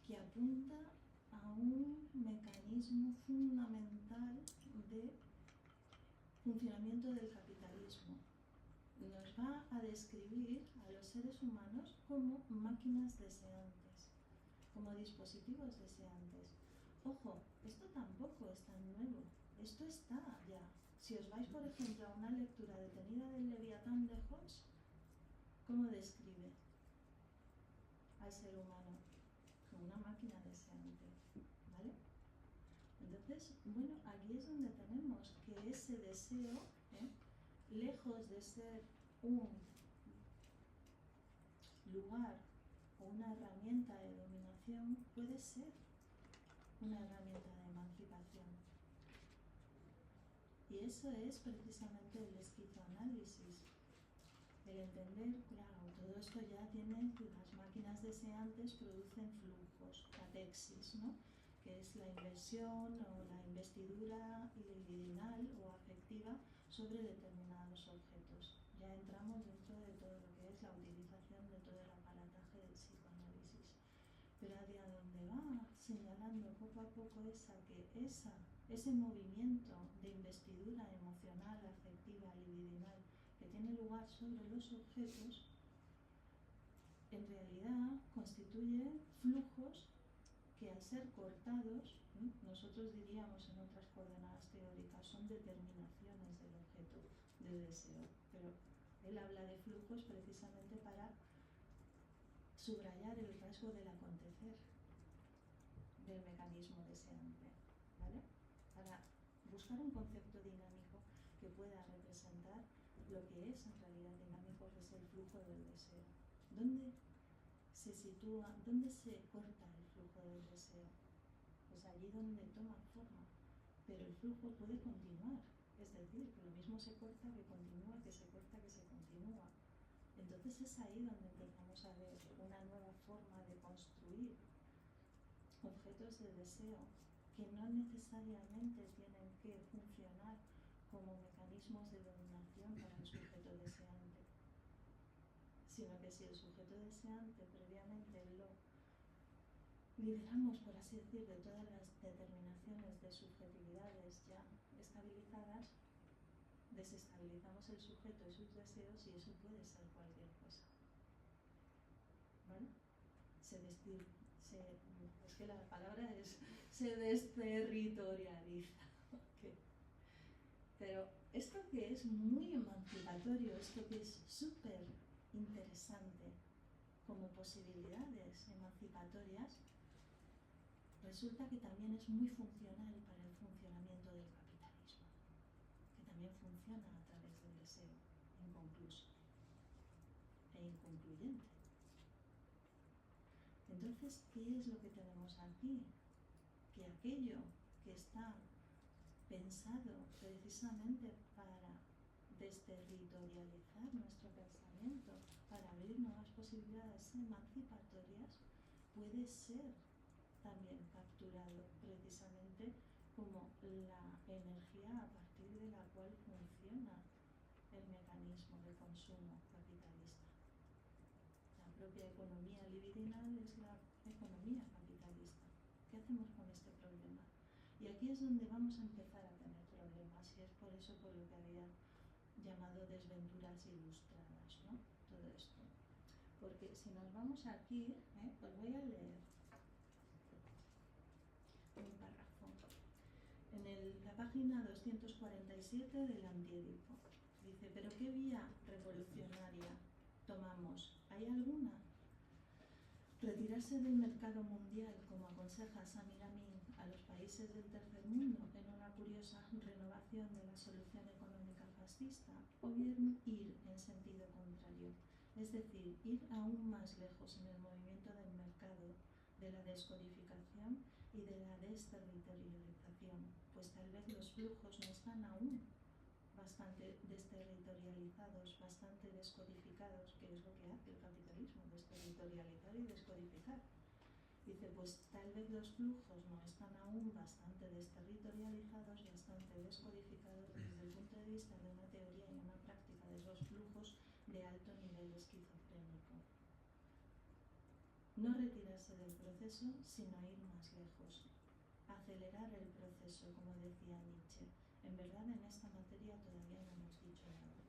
que apunta a un mecanismo fundamental de funcionamiento del capitalismo. Nos va a describir a los seres humanos como máquinas deseantes, como dispositivos deseantes. Ojo, esto tampoco es tan nuevo, esto está ya. Si os vais, por ejemplo, a una lectura detenida del Leviatán de Hobbes, ¿cómo describe al ser humano como una máquina deseante, ¿vale? Entonces, bueno, aquí es donde tenemos que ese deseo, lejos de ser un lugar o una herramienta de dominación, puede ser una herramienta de emancipación. Y eso es precisamente el esquizoanálisis. El entender, claro, todo esto ya tiene, las máquinas deseantes producen flujos, catexis, ¿no? Que es la inversión o la investidura libidinal o afectiva sobre determinados objetos. Ya entramos dentro de todo lo que es la utilización de todo el aparataje del psicoanálisis. Pero hacia donde va señalando poco a poco ese movimiento de investidura emocional, afectiva, libidinal que tiene lugar sobre los objetos, en realidad constituye flujos que al ser cortados, nosotros diríamos en otras coordenadas teóricas, son determinaciones del objeto de deseo. Pero él habla de flujos precisamente para subrayar el rasgo del acontecer del mecanismo deseante, ¿vale? Para buscar un concepto dinámico que pueda representar lo que es en realidad dinámico, que es el flujo del deseo. ¿Dónde se sitúa, dónde se corta el flujo del deseo? Pues allí donde toma forma, pero el flujo puede continuar, es decir, que lo mismo se corta que continúa, que se corta que se continúa. Entonces es ahí donde empezamos a ver una nueva forma de construir objetos de deseo que no necesariamente tienen que funcionar como mecanismos de dominación para el sujeto deseante, sino que si el sujeto deseante previamente lo liberamos, por así decir, de todas las determinaciones de subjetividades ya estabilizadas, desestabilizamos el sujeto y sus deseos, y eso puede ser cualquier cosa, ¿vale? Es que la palabra es se desterritorializa. Okay. Pero esto que es muy emancipatorio, esto que es súper interesante como posibilidades emancipatorias, resulta que también es muy funcional para el funcionamiento del capitalismo, que también funciona a través del deseo inconcluso e inconcluyente. Entonces, ¿qué es lo que tenemos aquí? Que aquello que está pensado precisamente para desterritorializar nuestro pensamiento, para abrir nuevas posibilidades emancipatorias, puede ser también capturado precisamente como la energía a partir de la cual funciona el mecanismo de consumo capitalista. La propia economía libidinal es la economía capitalista. ¿Qué hacemos con este problema? Y aquí es donde vamos a empezar a tener problemas, y es por eso por lo que había llamado desventuras ilustradas, ¿no? Todo esto. Porque si nos vamos aquí, os voy a leer un párrafo. En la página 247 del Antiédipo dice: ¿pero qué vía revolucionaria tomamos? ¿Hay alguna? Retirarse del mercado mundial, como aconseja Samir Amin a los países del tercer mundo en una curiosa renovación de la solución económica fascista, o bien ir en sentido contrario, es decir, ir aún más lejos en el movimiento del mercado, de la descodificación y de la desterritorialización, pues tal vez los flujos no están aún bastante desterritorializados, bastante descodificados, que es lo que hace el capitalismo, desterritorializar y descodificar. Dice, pues tal vez los flujos no están aún bastante desterritorializados, bastante descodificados desde el punto de vista de una teoría y una práctica de los flujos de alto nivel esquizofrénico. No retirarse del proceso, sino ir más lejos. Acelerar el proceso, como decía Nietzsche. En verdad, en esta materia todavía no hemos dicho nada.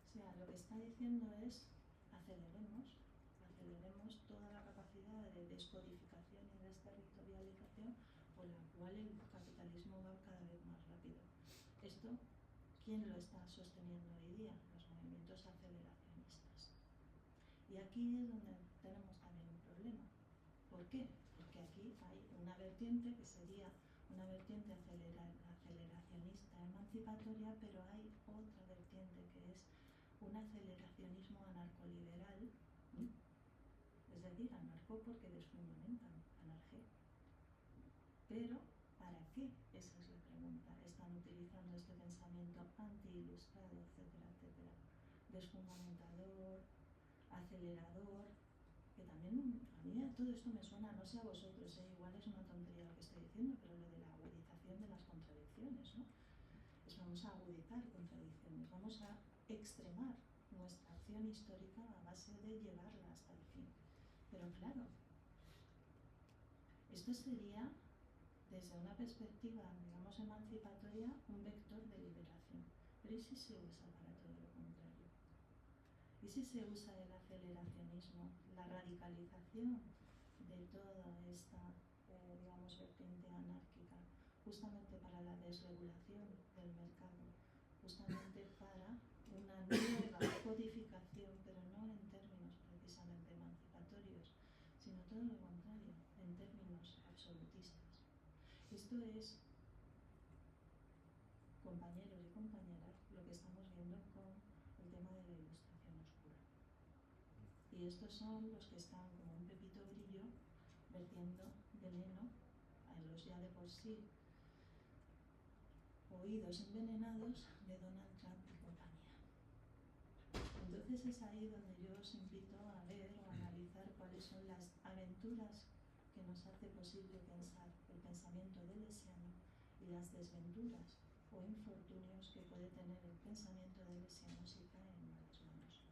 O sea, lo que está diciendo es aceleremos toda la capacidad de descodificación y desterritorialización por la cual el capitalismo va cada vez más rápido. Esto, ¿quién lo está sosteniendo hoy día? Los movimientos aceleracionistas. Y aquí es donde tenemos también un problema. ¿Por qué? Porque aquí hay una vertiente que sería una vertiente aceleracionista emancipatoria, pero hay otra vertiente que es un aceleracionismo anarcoliberal, es decir, anarco porque desfundamentan, anarquía. Pero, ¿para qué? Esa es la pregunta. Están utilizando este pensamiento anti-ilustrado, etcétera, etcétera, desfundamentador, acelerador, que también a mí todo esto me suena, no sé a vosotros, igual es una tontería lo que estoy diciendo, pero lo de la agudización de las contradicciones, ¿no? Vamos a agudizar contradicciones, vamos a extremar nuestra acción histórica a base de llevarla hasta el fin. Pero claro, esto sería, desde una perspectiva, digamos, emancipatoria, un vector de liberación. Pero ¿y si se usa para todo lo contrario? ¿Y si se usa el aceleracionismo, la radicalización de toda esta, digamos, vertiente anárquica, justamente para la desregulación del mercado, justamente para una nueva codificación, pero no en términos precisamente emancipatorios, sino todo lo contrario, en términos absolutistas? Esto es, compañeros y compañeras, lo que estamos viendo con el tema de la ilustración oscura. Y estos son los que están como un pepito grillo vertiendo veneno a los ya de por sí oídos envenenados de Donald Trump y compañía. Entonces es ahí donde yo os invito a ver o a analizar cuáles son las aventuras que nos hace posible pensar el pensamiento deleuziano y las desventuras o infortunios que puede tener el pensamiento deleuziano si cae en malas manos.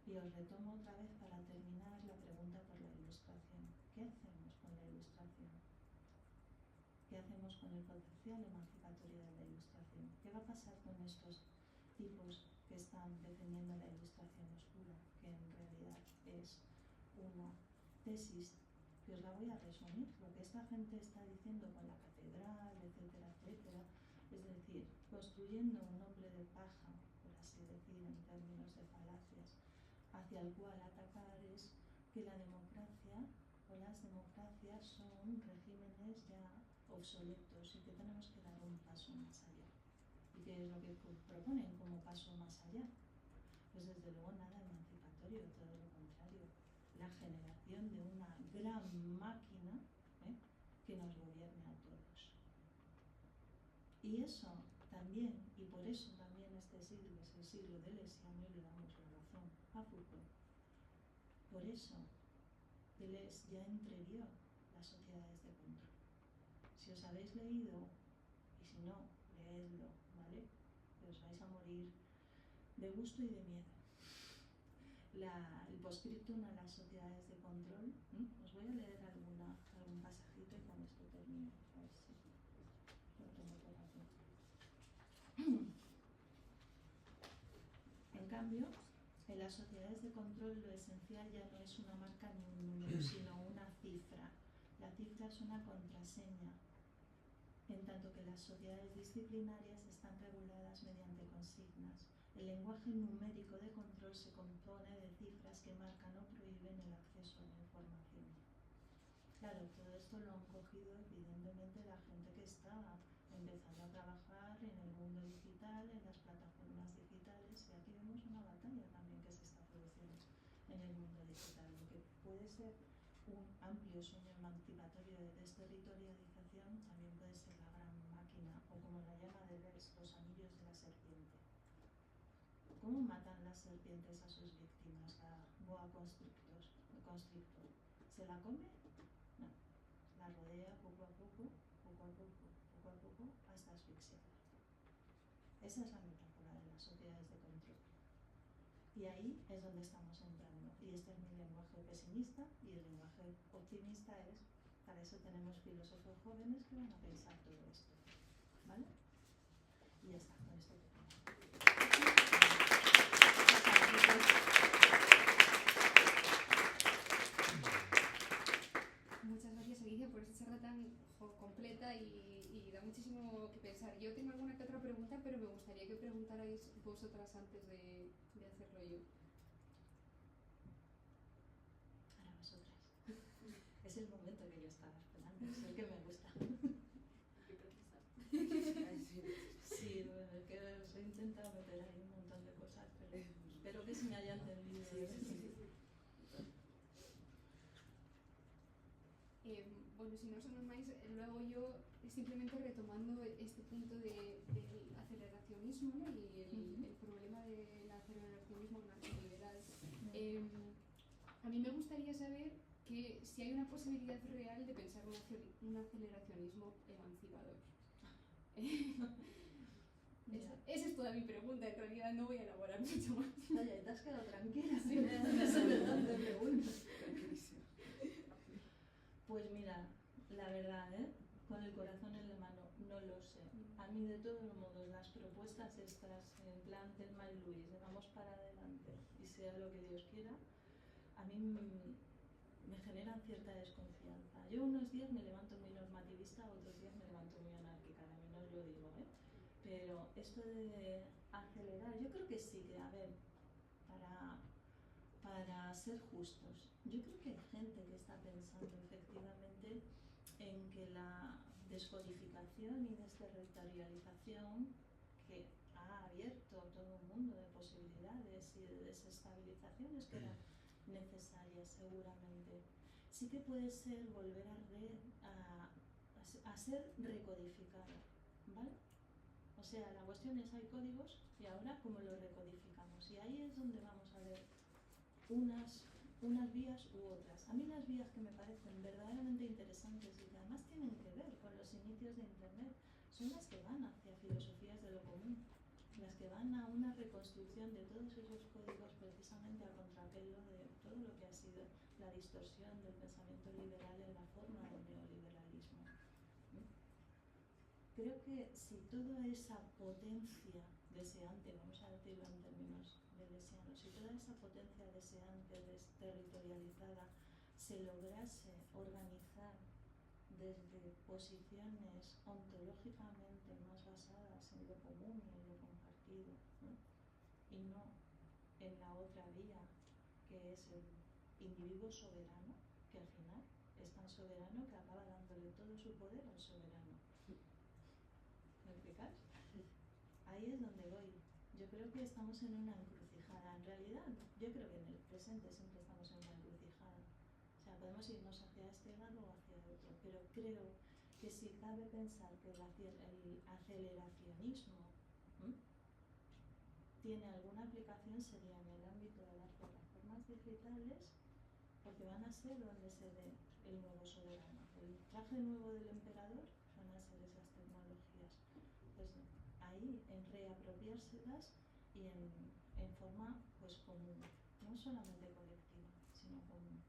Y os retomo otra vez para terminar la pregunta por la ilustración. ¿Qué hacemos con la ilustración? ¿Qué hacemos con el potencial emancipatorio de la ilustración? ¿Qué va a pasar con estos tipos que están defendiendo la ilustración oscura, que en realidad es una tesis que os la voy a resumir? Lo que esta gente está diciendo con la catedral, etcétera, etcétera, es decir, construyendo un hombre de paja, por así decir, en términos de falacias, hacia el cual atacar es que la democracia o las democracias son regímenes ya obsoletos y que tenemos que dar un paso más allá. ¿Y qué es lo que proponen como paso más allá? Pues desde luego nada emancipatorio, todo lo contrario. La generación de una gran máquina que nos gobierne a todos. Y eso también, y por eso también este siglo es el siglo deleuziano y le damos la razón a Foucault. Por eso Deleuze ya entrevió las sociedades de control. Si os habéis leído, y si no, leedlo, ¿vale? Que os vais a morir de gusto y de miedo. El postscriptum a las sociedades de control. Os voy a leer algún pasajito y con esto termino. A ver si lo tengo por aquí. En cambio, en las sociedades de control lo esencial ya no es una marca ni un número, sino una cifra. La cifra es una contraseña, en tanto que las sociedades disciplinarias están reguladas mediante consignas. El lenguaje numérico de control se compone de cifras que marcan o prohíben el acceso a la información. Claro, todo esto lo han cogido evidentemente la gente que está empezando a trabajar en el mundo digital, en las plataformas digitales, y aquí vemos una batalla también que se está produciendo en el mundo digital. Lo que puede ser un amplio sueño emancipatorio de desterritorialización también puede ser la gran máquina, o como la llama Deleuze, los anillos de la serpiente. ¿Cómo matan las serpientes a sus víctimas? La boa constrictor. ¿Se la come? No. La rodea poco a poco, hasta asfixiarla. Esa es la metáfora de las sociedades de control. Y ahí es donde estamos entrando. Y este es mi lenguaje pesimista, y el lenguaje optimista es, para eso tenemos filósofos jóvenes que van a pensar todo esto. ¿Vale? Y ya está, con esto termino. Muchas gracias, Alicia, por esta charla tan completa y da muchísimo que pensar. Yo tengo alguna que otra pregunta, pero me gustaría que preguntarais vosotras antes de hacerlo yo. Para vosotras. Es el momento. bueno, si non sonos máis, logo yo simplemente retomando este punto del aceleracionismo, ¿no? Y el problema del aceleracionismo anarcoliberal. A mí me gustaría saber que si hay una posibilidad real de pensar un aceleracionismo emancipador. Esa es toda mi pregunta, en realidad no voy a elaborar mucho más. Oye, te has quedado tranquila, sí, me preguntas. Pues mira, la verdad, con el corazón en la mano, no lo sé. A mí, de todos modos, las propuestas estas, en plan Thelma y Luis, vamos para adelante y sea lo que Dios quiera, a mí me generan cierta desconfianza. Yo unos días me levanto muy normativista, otros días me levanto muy anárquica, también os lo digo, pero esto de acelerar, yo creo que sí, que a ver, para ser justos, yo creo que hay gente que está pensando efectivamente en que la descodificación y desterritorialización, que ha abierto todo un mundo de posibilidades y de desestabilizaciones que eran necesarias seguramente, sí que puede ser volver a ser recodificada, ¿vale? O sea, la cuestión es, hay códigos y ahora cómo los recodificamos, y ahí es donde vamos a ver unas vías u otras. A mí las vías que me parecen verdaderamente interesantes y que además tienen que ver con los inicios de Internet son las que van hacia filosofías de lo común, las que van a una reconstrucción de todos esos códigos precisamente a contrapelo de todo lo que ha sido la distorsión del pensamiento liberal en la forma del neoliberalismo. Creo que si toda esa potencia deseante, vamos a decirlo en términos de lesianos, si toda esa potencia deseante, desterritorializada, se lograse organizar desde posiciones ontológicamente más basadas en lo común y en lo compartido, ¿no? Y no en la otra vía, que es el individuo soberano, que al final es tan soberano que acaba dándole todo su poder al soberano. ¿Me explicas? Ahí es donde voy. Yo creo que estamos en una encrucijada. En realidad, yo creo que en el presente siempre estamos en una encrucijada. O sea, podemos irnos hacia este lado o hacia otro, pero creo que si cabe pensar que el aceleracionismo tiene alguna aplicación, sería en el ámbito de las plataformas digitales, porque van a ser donde se ve el nuevo soberano. El traje nuevo del emperador van a ser esas tecnologías. Pues ahí, en reapropiárselas y en forma pues común, no solamente colectiva, sino común.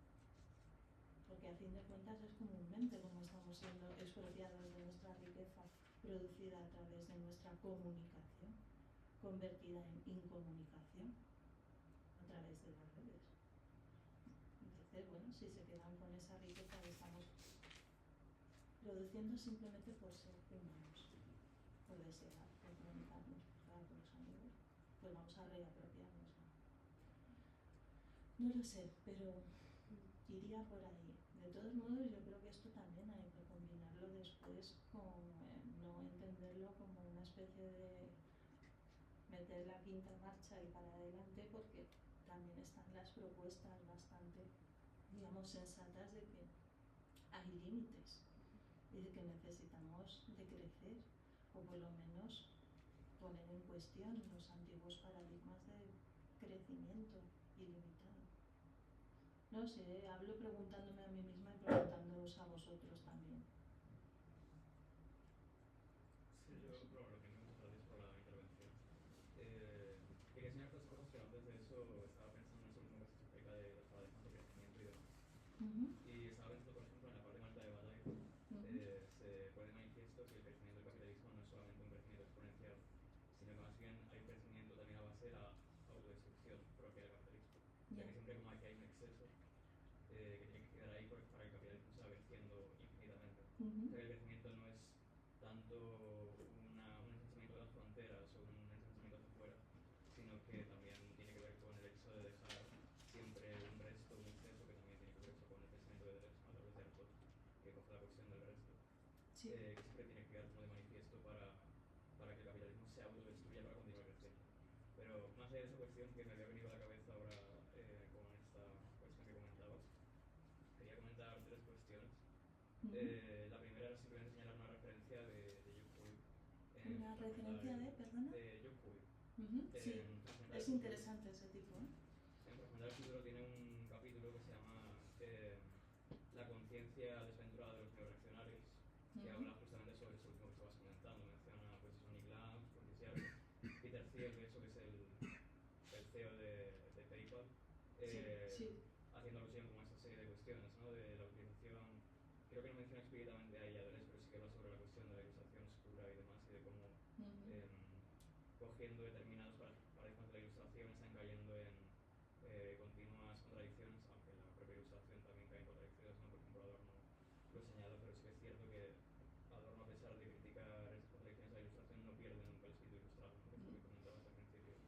Porque a fin de cuentas es comúnmente como estamos siendo expropiados de nuestra riqueza producida a través de nuestra comunicación, convertida en incomunicación a través de las redes. Entonces, bueno, si se quedan con esa riqueza que estamos produciendo simplemente por ser humanos, por desear, por comunicarnos, por estar con los amigos, pues vamos a reapropiarnos. No lo sé, pero iría por ahí. De todos modos, yo creo que esto también hay que combinarlo después con no entenderlo como una especie de meter la quinta marcha y para adelante, porque también están las propuestas bastante, digamos, sensatas de que hay límites y de que necesitamos decrecer o por lo menos poner en cuestión los antiguos paradigmas de crecimiento ilimitado. No sé, hablo preguntándome a mí misma y preguntándoos a vosotros también. Sí, yo, bueno, lo primero, muchas gracias por la intervención. Quería enseñar otras cosas, pero antes de eso estaba pensando en eso mismo que se explica de los paradigmas de crecimiento y demás. Y estaba pensando, por ejemplo, en la parte Marta de Bataille, se pone de manifiesto que el crecimiento del capitalismo no es solamente un crecimiento exponencial, sino que más bien hay un crecimiento también a base de la autodestrucción propia del capitalismo. O sea, que siempre como aquí hay un exceso, que tiene que quedar ahí para que el capitalismo siga creciendo infinitamente. O sea, que el crecimiento no es tanto un ensanchamiento de las fronteras o un ensanchamiento hacia afuera, sino que también tiene que ver con el hecho de dejar siempre un resto, un exceso, que también tiene que ver con el crecimiento de derechos a través de actos que coge la cuestión del resto, sí. Que siempre tiene que quedar como de manifiesto para que el capitalismo se autodestruya para continuar creciendo. Pero más allá de esa cuestión que me había venido a la cabeza ahora con esta cuestión que comentabas, quería comentar tres cuestiones. La primera era simplemente señalar una referencia de Yukuy. ¿Una referencia de, perdona? De Yukuy. Sí, es interesante ese tipo, ¿eh? En Fragmentar el Futuro tiene un capítulo que se llama La conciencia desventurada de los neoreaccionarios, que habla justamente sobre eso último que estabas comentando. Menciona pues Nick Lang, Peter Thiel, que es el CEO de PayPal, haciendo alusión como a esta serie de cuestiones, ¿no? De la utilización, creo que no menciona explícitamente a ella, pero sí que habla sobre la cuestión de la ilustración oscura y demás, y de cómo cogiendo determinados paradigmas de la ilustración están cayendo en continuas contradicciones, aunque la propia ilustración también cae en contradicciones, ¿no? Por ejemplo, Adorno lo señala, pero sí que es cierto que Adorno, a pesar de criticar esas contradicciones de la ilustración, no pierde nunca el espíritu ilustrado, ¿no? Que es lo que comentabas al principio.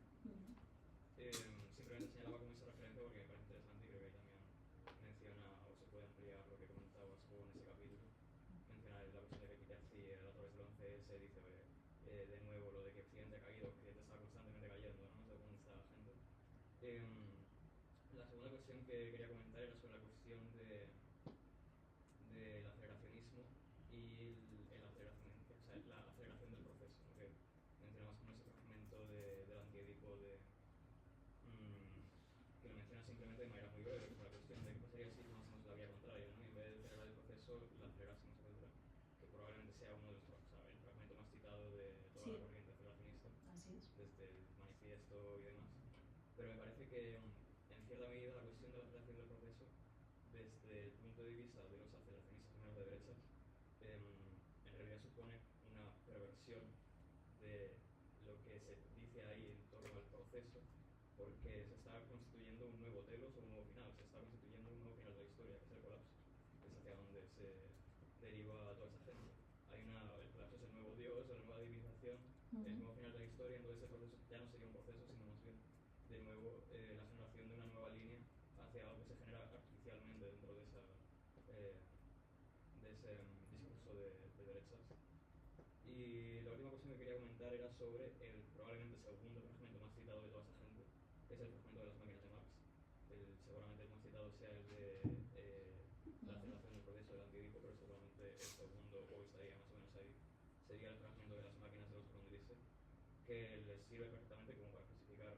Simplemente señalaba como esa referencia porque me parece interesante y creo que ahí también menciona, o se puede ampliar lo que comentabas en ese capítulo. Menciona la cuestión de que Peter Thiel a través del 11S dice de nuevo lo de que Occidente ha caído, Occidente está constantemente cayendo, ¿no? Según esta gente. La segunda cuestión que quería comentar era sobre la cuestión del aceleracionismo y la aceleración del proceso, ¿no? Que mencionamos como ese fragmento del Antiedipo que lo menciona simplemente de manera muy breve, como la cuestión de qué pasaría si tomásemos la vía contraria, ¿no? Y en vez de acelerar el proceso, la acelerásemos, etc. Que probablemente sea uno de los el fragmento más citado de toda la corriente aceleracionista, desde el manifiesto y demás. Pero me parece que en cierta medida la cuestión de la aceleración del proceso, desde el punto de vista de los aceleracionistas menos de derechas, en realidad supone una perversión de lo que se dice ahí en torno al proceso, porque se está constituyendo un nuevo telos o un nuevo final, se está constituyendo un nuevo final de la historia, que es el colapso, que es hacia donde se deriva toda esa gente. El colapso es el nuevo Dios, la nueva divinización, el nuevo final de la historia, entonces el proceso ya no sería un proceso, sino más bien de nuevo la generación de una nueva línea hacia algo que se genera artificialmente dentro de ese discurso de derechas. Y la última cuestión que quería comentar era sobre el probablemente segundo fragmento más citado de toda esa gente, que es el fragmento de las máquinas de Marx. Seguramente el más citado sea el de la aceleración del proceso del Antiedipo, pero seguramente el segundo, o estaría más o menos ahí, sería el fragmento de las máquinas de los Grundrisse, que les sirve perfectamente como para justificar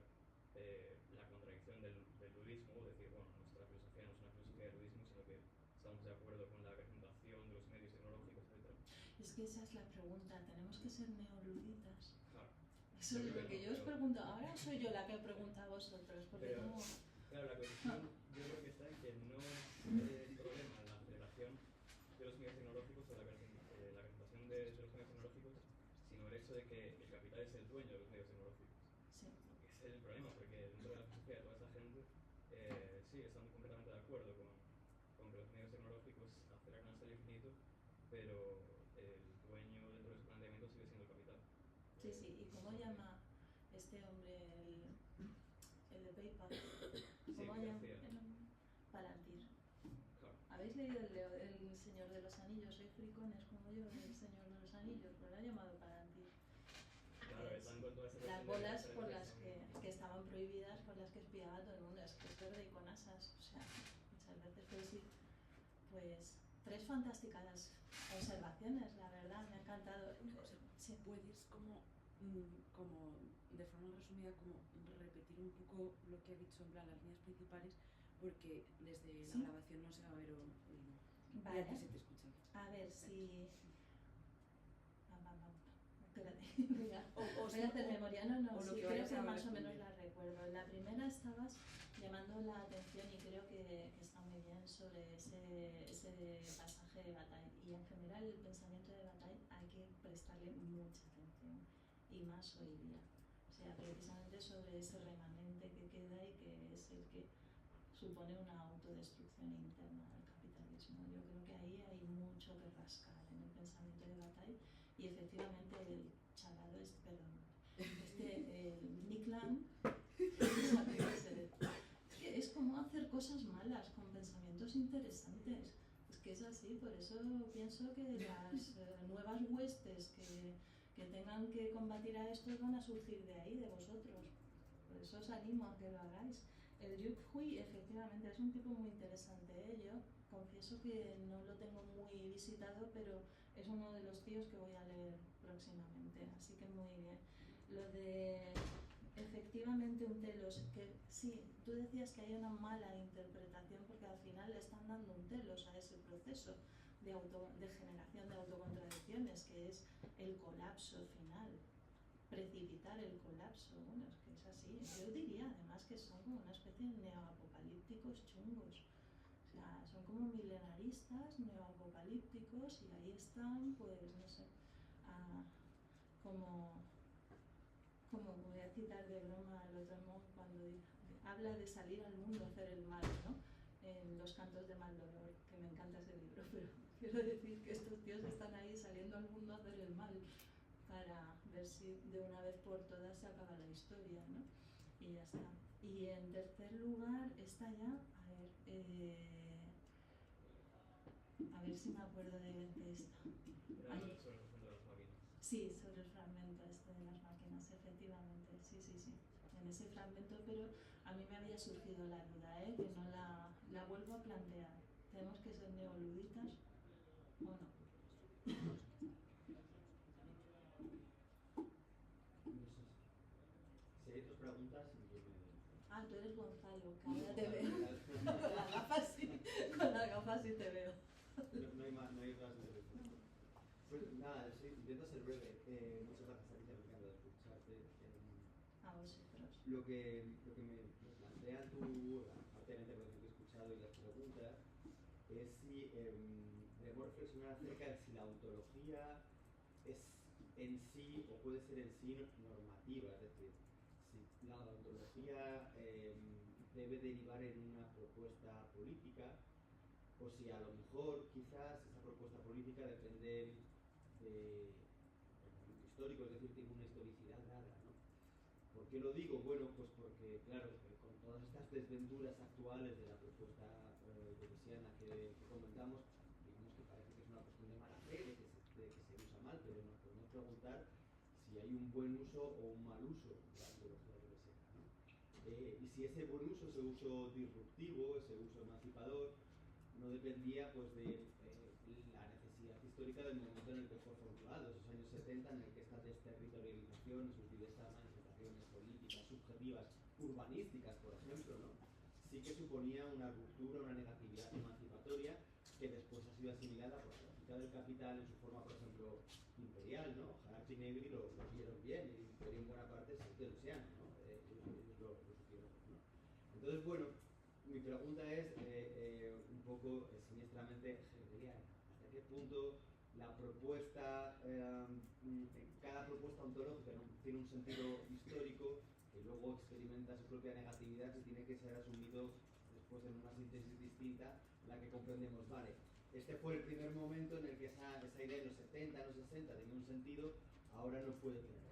la contradicción del ludismo, o decir, bueno, nuestra filosofía no es una filosofía del ludismo, sino que estamos de acuerdo con la presentación de los medios tecnológicos, etc. Es que esa es la pregunta, ¿tenemos que ser neoluditas? Claro. Eso es lo que yo os pregunto, ahora soy yo la que pregunta a vosotros, porque pero, no... Claro, la cuestión yo creo que está en que no es el problema la aceleración de los medios tecnológicos o la presentación de los medios tecnológicos, sino el hecho de que el capital es el dueño de los medios tecnológicos. Sí. Ese es el problema, porque dentro de la filosofía de toda esa gente, sí, estamos completamente de acuerdo con que los medios tecnológicos aceleran hasta el infinito, pero el dueño dentro de su planteamiento sigue siendo el capital. Sí, ¿y cómo llama este hombre, el de PayPal? ¿Cómo llama? Palantir. Claro. ¿Habéis leído el Señor de los Anillos? Soy fricones como yo, el Señor de los Anillos, pero lo ha llamado Palantir. Claro, están con toda esa las bolas por las que estaban prohibidas, por las que espiaba todo el mundo, es que es verde y con asas, o sea, muchas veces puedes ir, pues, 3 fantásticas observaciones, la verdad, me ha encantado. Sí. Puedes como de forma resumida como repetir un poco lo que ha dicho en plan las líneas principales, porque desde la grabación no se va a ver vale. Y a ti se te escucha. A ver si... Espérate, voy a hacer memoria. No, sí, creo que más o menos la recuerdo. La primera estabas llamando la atención y creo que está muy bien sobre ese pasaje de Bataille. Y en general el pensamiento de Bataille hay que prestarle mucha atención, y más hoy día. O sea, precisamente sobre ese remanente que queda y que es el que supone una autodestrucción interna del capitalismo. Yo creo que ahí hay mucho que rascar en el pensamiento de Bataille. Y efectivamente el chalado Nick Lang es como hacer cosas malas con pensamientos interesantes. Es que es así, por eso pienso que las nuevas huestes que tengan que combatir a estos van a surgir de ahí, de vosotros. Por eso os animo a que lo hagáis. El Duke Hui efectivamente es un tipo muy interesante, yo confieso que no lo tengo muy visitado, pero es uno de los tíos que voy a leer próximamente, así que muy bien. Lo de efectivamente un telos, que sí, tú decías que hay una mala interpretación porque al final le están dando un telos a ese proceso de generación de autocontradicciones, que es el colapso final, precipitar el colapso. Bueno, es que es así. Yo diría además que son como una especie de neoapocalípticos chungos. O sea, son como milenaristas, neoapocalípticos, y ahí están, pues, no sé, como voy a citar de broma al otro cuando habla de salir al mundo a hacer el mal, ¿no? En Los cantos de Maldoror, que me encanta ese libro, pero quiero decir que estos tíos están ahí saliendo al mundo a hacer el mal para ver si de una vez por todas se acaba la historia, ¿no? Y ya está. Y en tercer lugar está ya, a ver si me acuerdo de esta. Era sobre el fragmento de las máquinas. Sí, sobre el fragmento este de las máquinas, efectivamente, sí. En ese fragmento, pero a mí me había surgido la duda, que no la vuelvo a plantear. ¿Tenemos que ser neoluditas o no? Si hay otras preguntas, yo me... Tú eres Gonzalo, que ahora te veo. Con las gafas sí te veo. No hay más, no hay otras. Pues nada, sí, intento ser breve. Muchas gracias, Alicia, me encanta escucharte. A vosotros. Lo que me plantea tú, aparte de la intervención que he escuchado y las preguntas, es si debemos reflexionar acerca de si la ontología es en sí, o puede ser en sí, normativa, es decir, si la ontología debe derivar en una propuesta política, o si a lo mejor quizás esa propuesta política depende de momento histórico, es decir, tiene una historicidad dada, ¿no? ¿Por qué lo digo? Bueno, pues porque, claro, con todas estas desventuras actuales de la propuesta deleuziana que comentamos, digamos que parece que es una cuestión de mala fe, de que se usa mal, pero nos podemos preguntar si hay un buen uso o un mal uso de la ontología deleuziana, ¿no? Y si ese buen uso, ese uso disruptivo, ese uso emancipador, no dependía pues de la necesidad histórica del momento en el que fue formulado, esos años 70 en el que esta desterritorialización, sus diversas manifestaciones políticas, subjetivas, urbanísticas, por ejemplo, ¿no? Sí que suponía una ruptura, una negatividad emancipatoria que después ha sido asimilada por la lógica del capital en su forma, por ejemplo, imperial, ¿no? Harari y Negri lo vieron bien, y el imperio en buena parte es deleuziano, ¿no? Ellos lo supieron, ¿no? Entonces, bueno, mi pregunta es un poco siniestramente hegeliana. ¿Hasta qué punto la propuesta, cada propuesta ontológica, ¿no?, tiene un sentido histórico que luego experimenta su propia negatividad y tiene que ser asumido después en una síntesis distinta en la que comprendemos, vale, este fue el primer momento en el que esa idea en los 70, en los 60 tenía un sentido, ahora no puede tener.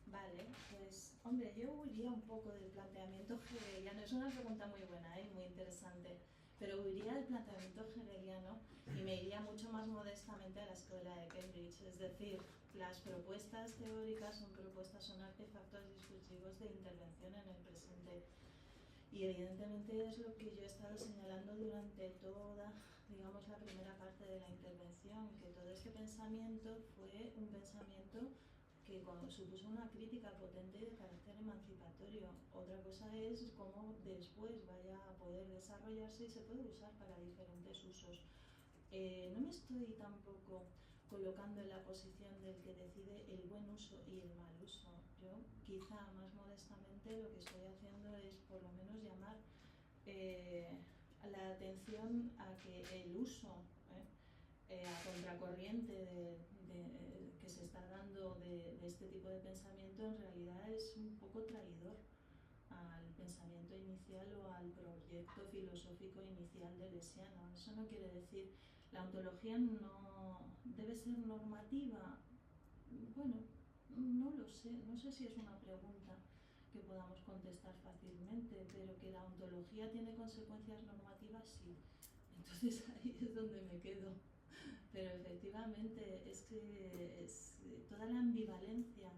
Vale, pues hombre, yo huiría un poco del planteamiento hegeliano. Es una pregunta muy buena, muy interesante, pero huiría del planteamiento hegeliano y me iría mucho más modestamente a la escuela de Cambridge. Es decir, las propuestas teóricas son artefactos discursivos de intervención en el presente. Y evidentemente es lo que yo he estado señalando durante toda, digamos, la primera parte de la intervención, que todo este pensamiento fue un pensamiento que supuso una crítica potente de carácter emancipatorio. Otra cosa es cómo después vaya a poder desarrollarse y se puede usar para diferentes usos. No me estoy tampoco colocando en la posición del que decide el buen uso y el mal uso. Yo, quizá más modestamente, lo que estoy haciendo es por lo menos llamar la atención a que el uso a contracorriente que se está dando de este tipo de pensamiento en realidad es un poco traidor al pensamiento inicial o al proyecto filosófico inicial deleuziano. Eso no quiere decir, la ontología no debe ser normativa. Bueno, no lo sé, no sé si es una pregunta que podamos contestar fácilmente, pero que la ontología tiene consecuencias normativas, sí. Entonces ahí es donde me quedo. Pero efectivamente es que toda la ambivalencia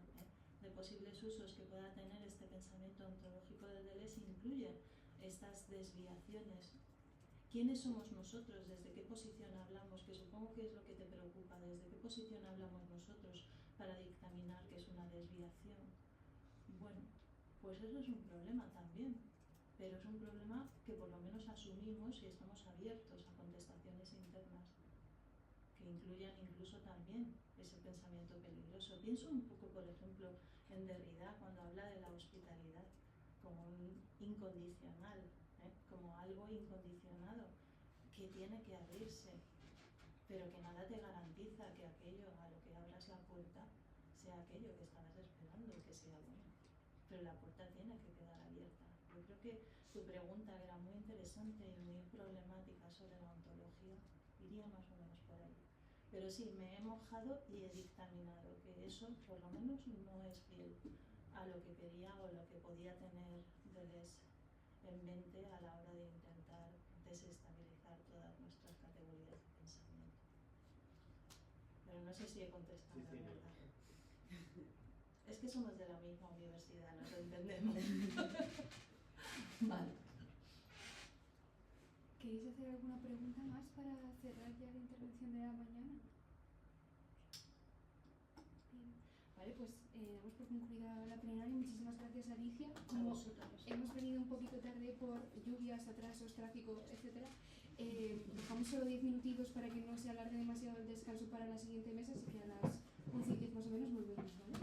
de posibles usos que pueda tener este pensamiento ontológico de Deleuze incluye estas desviaciones ¿quiénes somos nosotros? ¿Desde qué posición hablamos? Que supongo que es lo que te preocupa. ¿Desde qué posición hablamos nosotros para dictaminar que es una desviación? Bueno, pues eso es un problema también, pero es un problema que por lo menos asumimos y estamos abiertos a contestaciones internas que incluyan incluso también ese pensamiento peligroso. Pienso un poco, por ejemplo, en Derrida cuando habla de la hospitalidad como un incondicional, como algo incondicionado que tiene que abrirse, pero que nada te garantiza que aquello a lo que abras la puerta sea aquello que estabas esperando y que sea bueno. Pero la puerta tiene que quedar abierta. Yo creo que tu pregunta era muy interesante y muy problemática sobre la ontología, iría más o menos por ahí. Pero sí, me he mojado y he dictaminado que eso por lo menos no es fiel a lo que quería o lo que podía tener Deleuze en mente a la hora de intentar desestabilizar todas nuestras categorías de pensamiento. Pero no sé si he contestado la verdad. Es que somos de la misma universidad, nos entendemos. Vale. ¿Queréis hacer alguna pregunta más para cerrar ya la intervención de la mañana? Bien. Vale, pues damos por concluida la plenaria. Muchísimas gracias, Alicia. Como hemos venido un poquito tarde por lluvias, atrasos, tráfico, etc., dejamos solo 10 minutitos para que no se alargue demasiado el descanso para la siguiente mesa, así que a las 11:10 más o menos volvemos, ¿vale?